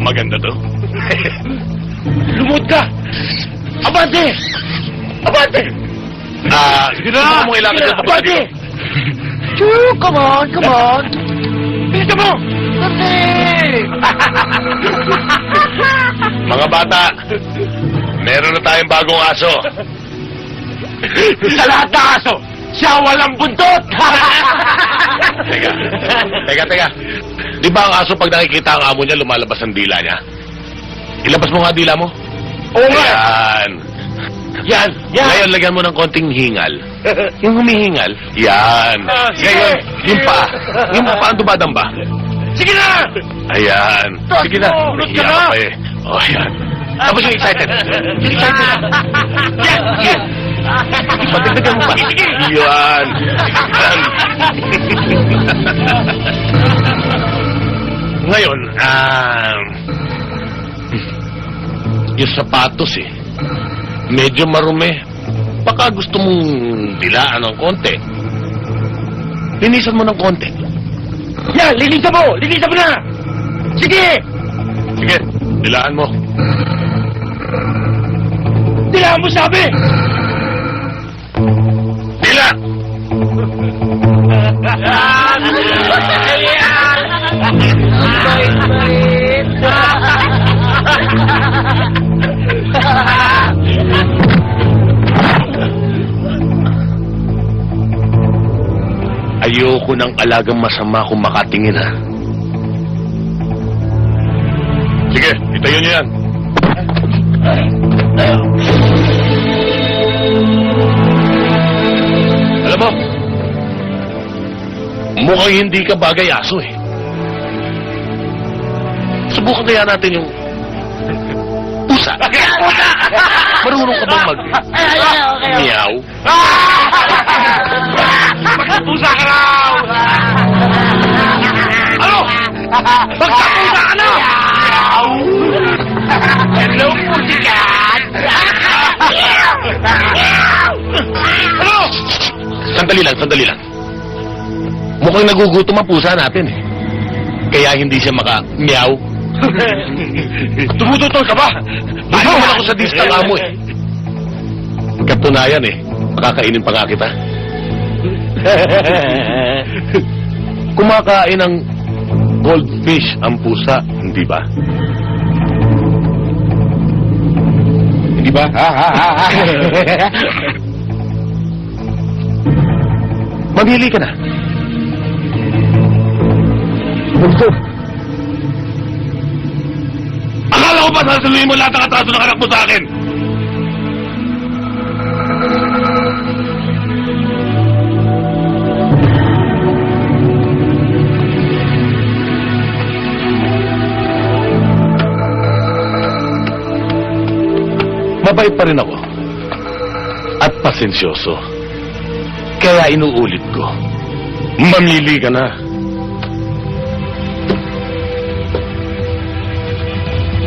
Maganda to. Lumot ka! Abante! Abante! Sige na! Mo ilapit sa Abante! Choo, come on, come on! Bilisan mo! Mga bata, meron na tayong bagong aso. Sa lahat ng aso, siya walang buntot! Teka. Di ba ang aso pag nakikita ang amo niya, lumalabas ang dila niya? Ilabas mo nga dila mo. Oo nga! Ayan. Yan! Ngayon, lagyan mo ng konting hingal. Yung humihingal. Yan. Ngayon, yung paa. Yung paa ang dumadamba. Sige na! Ayan. Sige na. Ulot ka Nahiya na! pa eh. Oh, ayan. Tapos yung excited. Yung excited. Yan. Patagdagan mo pa. Yan. Yan. Ngayon, yung sapatos eh. Medyo marumi. Baka gusto mong dilaan ng konti. Linisan mo ng konti. Yan! Linisan mo! Linisan mo na! Sige! Sige, dilaan mo. Dilaan mo sabi! Dila! Ayoko ng alagang masama kung makatingin, ha? Sige, itayo niyo yan. Alam mo, mukhang hindi ka bagay aso, eh. Subukan kaya natin yung pusa. Marunong ka bang meow? Magkapusa ka raw! Ano? Magkapusa ka na! Hello, pussycat! Ano? Sandali lang. Mukhang nagugutom ang pusa natin, eh. Kaya hindi siya maka-meow. Tumututol ka ba? Ayaw naman ako sa distang amo, eh. Katunayan, eh. Makakainin pa nga kita. Kumakain ng goldfish ang pusa, hindi ba? Hindi ba? Mamili ka na. Bunso. Akala ko ba sasaluhin mo lahat ng atraso ng anak mo sa akin? Mabait pa rin ako. At pasensyoso. Kaya inuulit ko. Mamili ka na.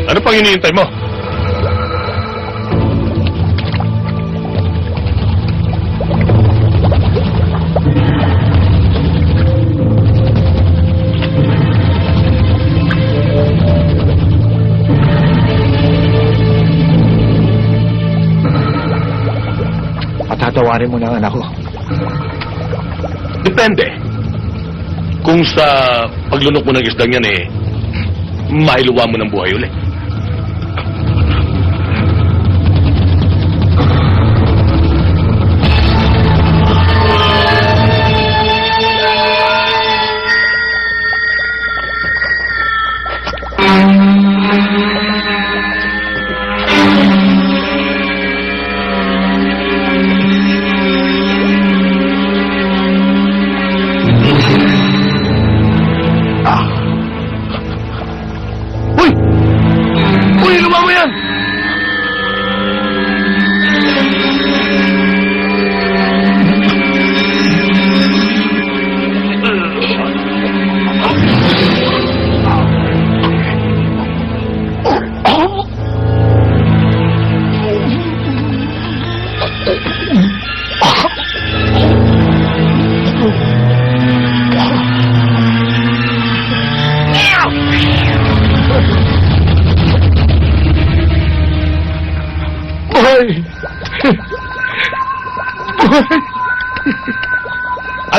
Ano pang iniintay mo? Patatawarin mo na ang anak ko. Depende. Kung sa paglunok mo ng isdang yan, eh, mailuwa mo ng buhay ulit. Uy!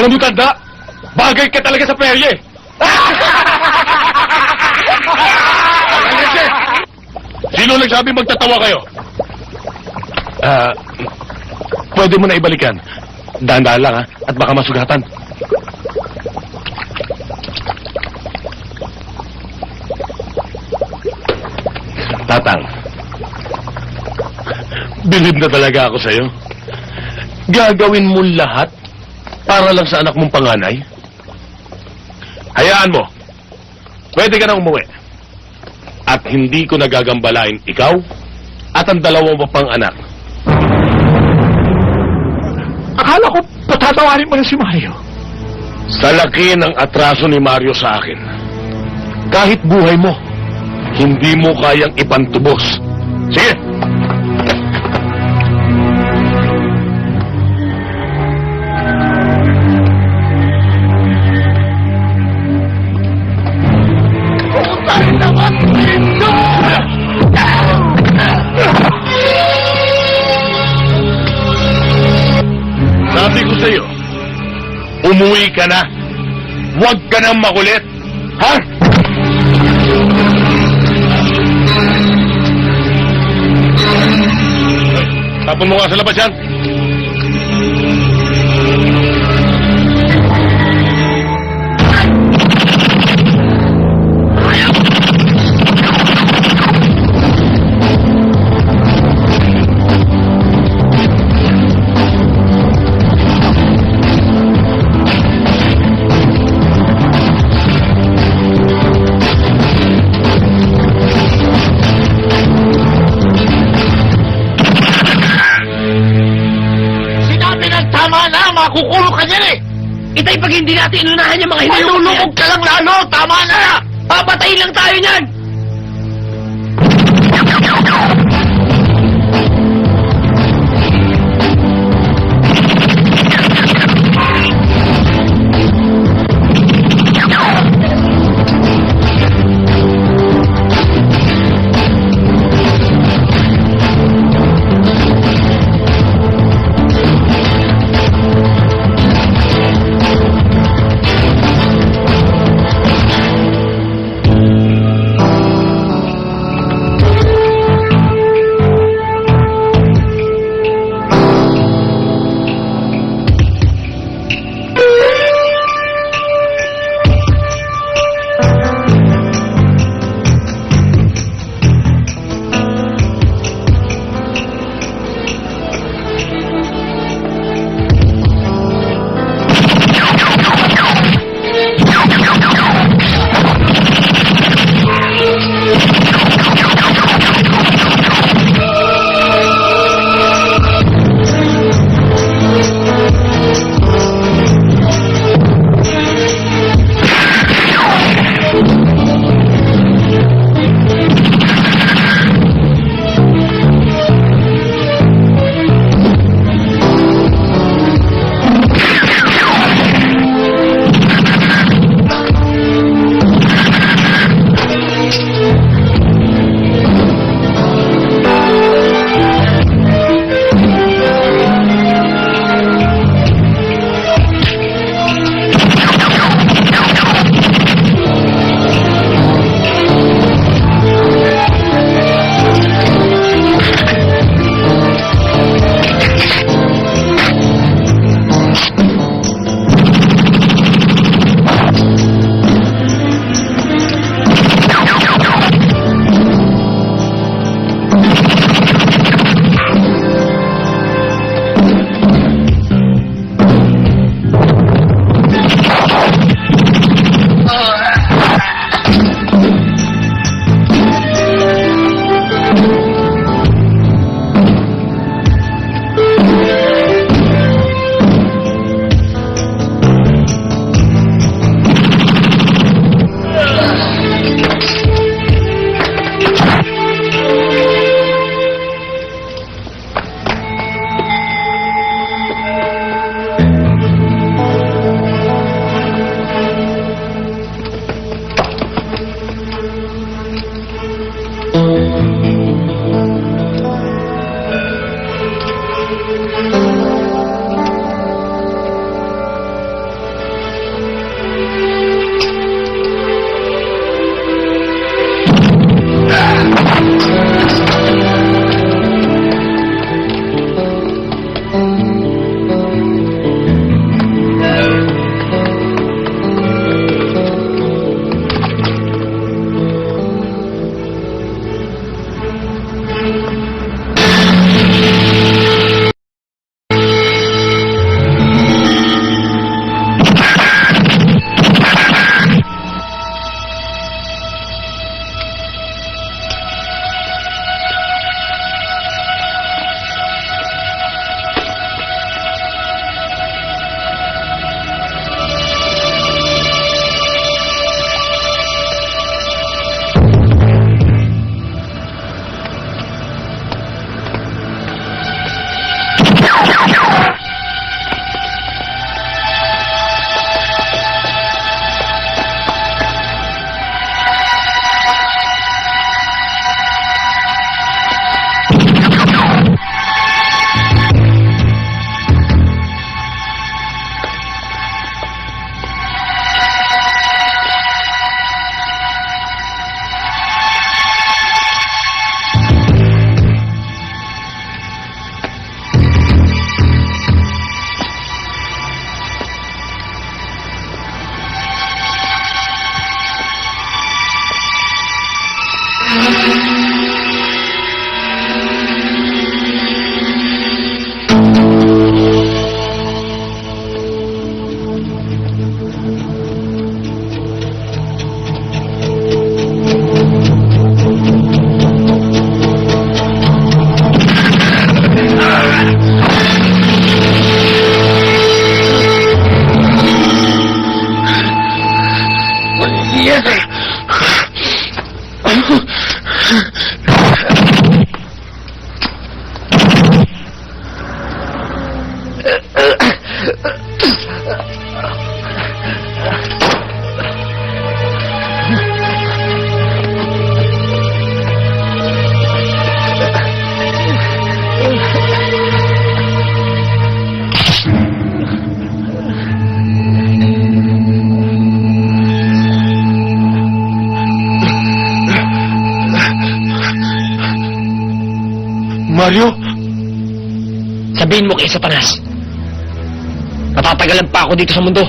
Alam mo, tanda, bagay ka talaga sa perye. Sino nagsabi magtatawa kayo? Pwede mo na ibalikan. Dahan-dahan lang, ha? At baka masugatan. Tatang, bilib na talaga ako sa'yo. Gagawin mo lahat para lang sa anak mong panganay? Hayaan mo. Pwede ka na umuwi. At hindi ko nagagambalain ikaw at ang dalawa mo pang anak. Akala ko patatawarin mo na si Mario. Sa laki ng atraso ni Mario sa akin, kahit buhay mo, hindi mo kayang ipantubos. Sige! Sabi ko sa'yo, umuwi ka na. Huwag ka nang makulit. Ha? Tapon mo nga sa labas yan. Makukulong ka dyan eh! Itay, pag hindi natin inunahan yung mga Malulubog ka lang lalo! Tama na! papatayin lang tayo niyan! Mario? Sabihin mo kay Satanas. Matatagalan pa ako dito sa mundo.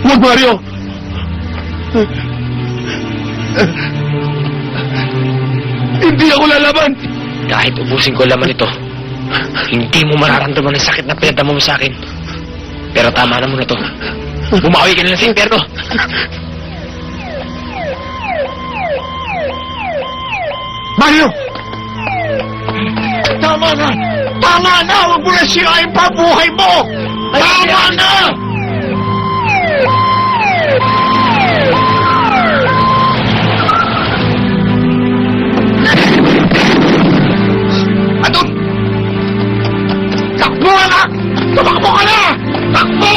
Huwag, Mario! Hindi ako lalaban! Kahit ubusin ko laman ito, hindi mo mararamdaman ang sakit na pinadama mo sa akin. Pero tama na muna to. Bumawi ka na lang sa impyerno. Mario! Tama na! Tama na! Huwag mo na sirain pa buhay mo! Tama na! Adun! Takbo na! Tumakbo ka na! Takbo!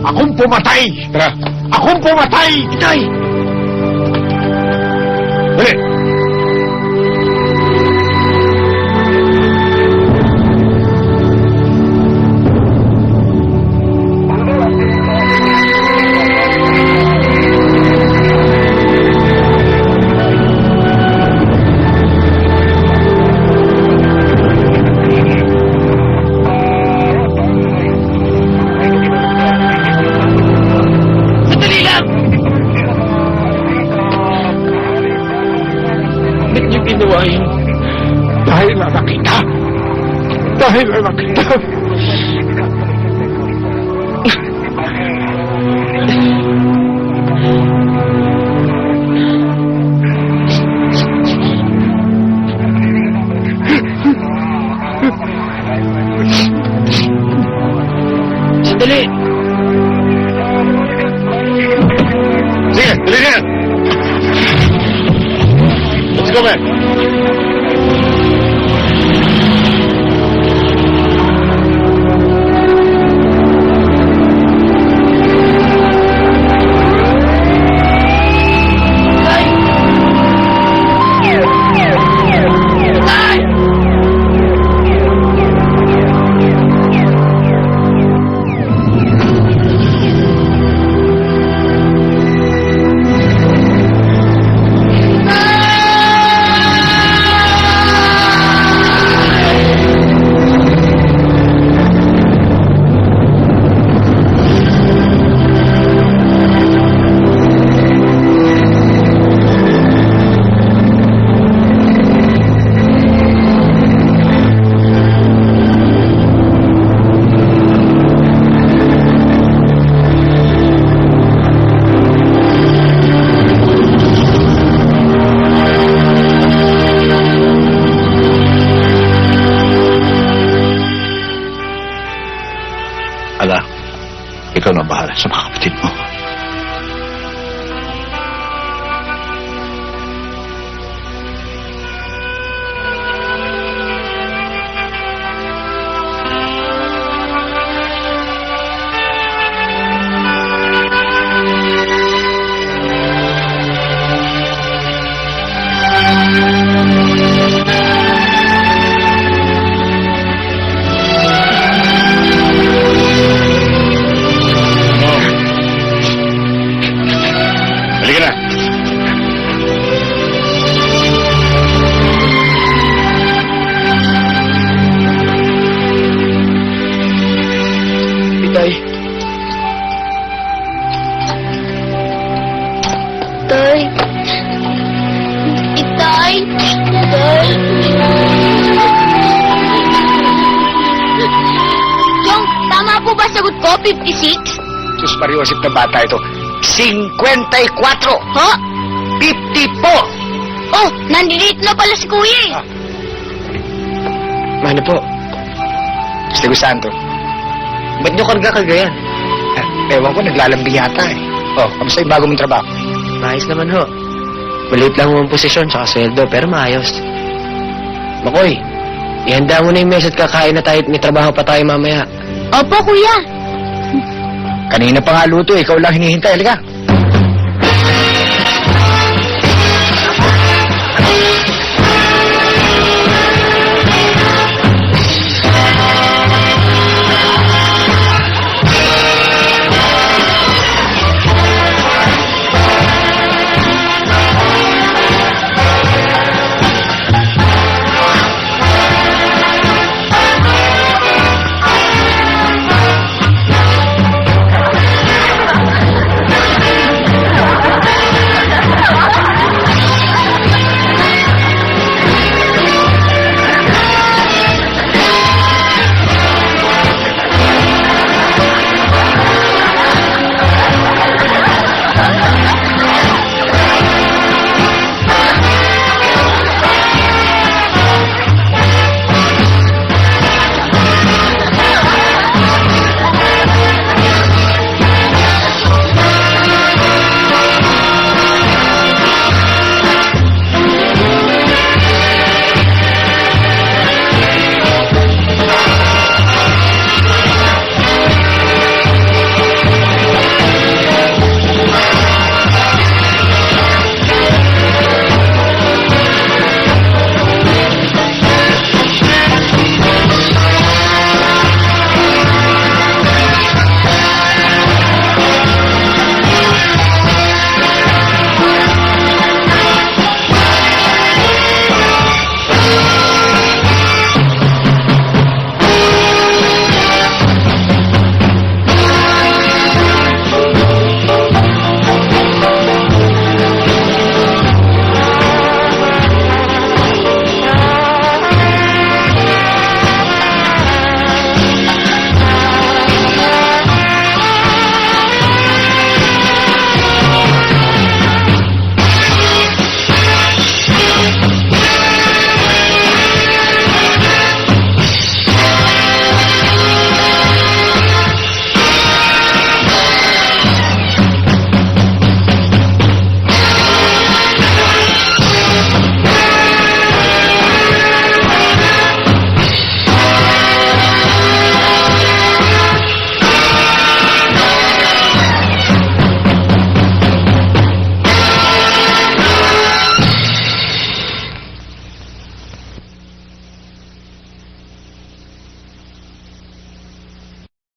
Akong pumatay! Tara! Akong pumatay! Itay! Dali! Ginawa yun dahil anak kita. Dahil anak kita. Sandali! Sige, dali na! Let's go, man! 56? Sus Mariosip na bata ito. 54! Ho? 54! Oh, nandito na pala si Kuya eh. Mano po? Stigo Santo. Ba't nyo karga-karga yan? Ewan ko, naglalambing yata eh. Oh, kamusta yung bago mong trabaho? Maayos naman ho. Maliit lang ho ang posisyon tsaka sweldo, pero maayos. Makoy, ihanda mo na yung mesa at kakain na tayo at may trabaho pa tayo mamaya. Opo, Kuya. Kanina pa nga luto, ikaw lang hinihintay. Halika.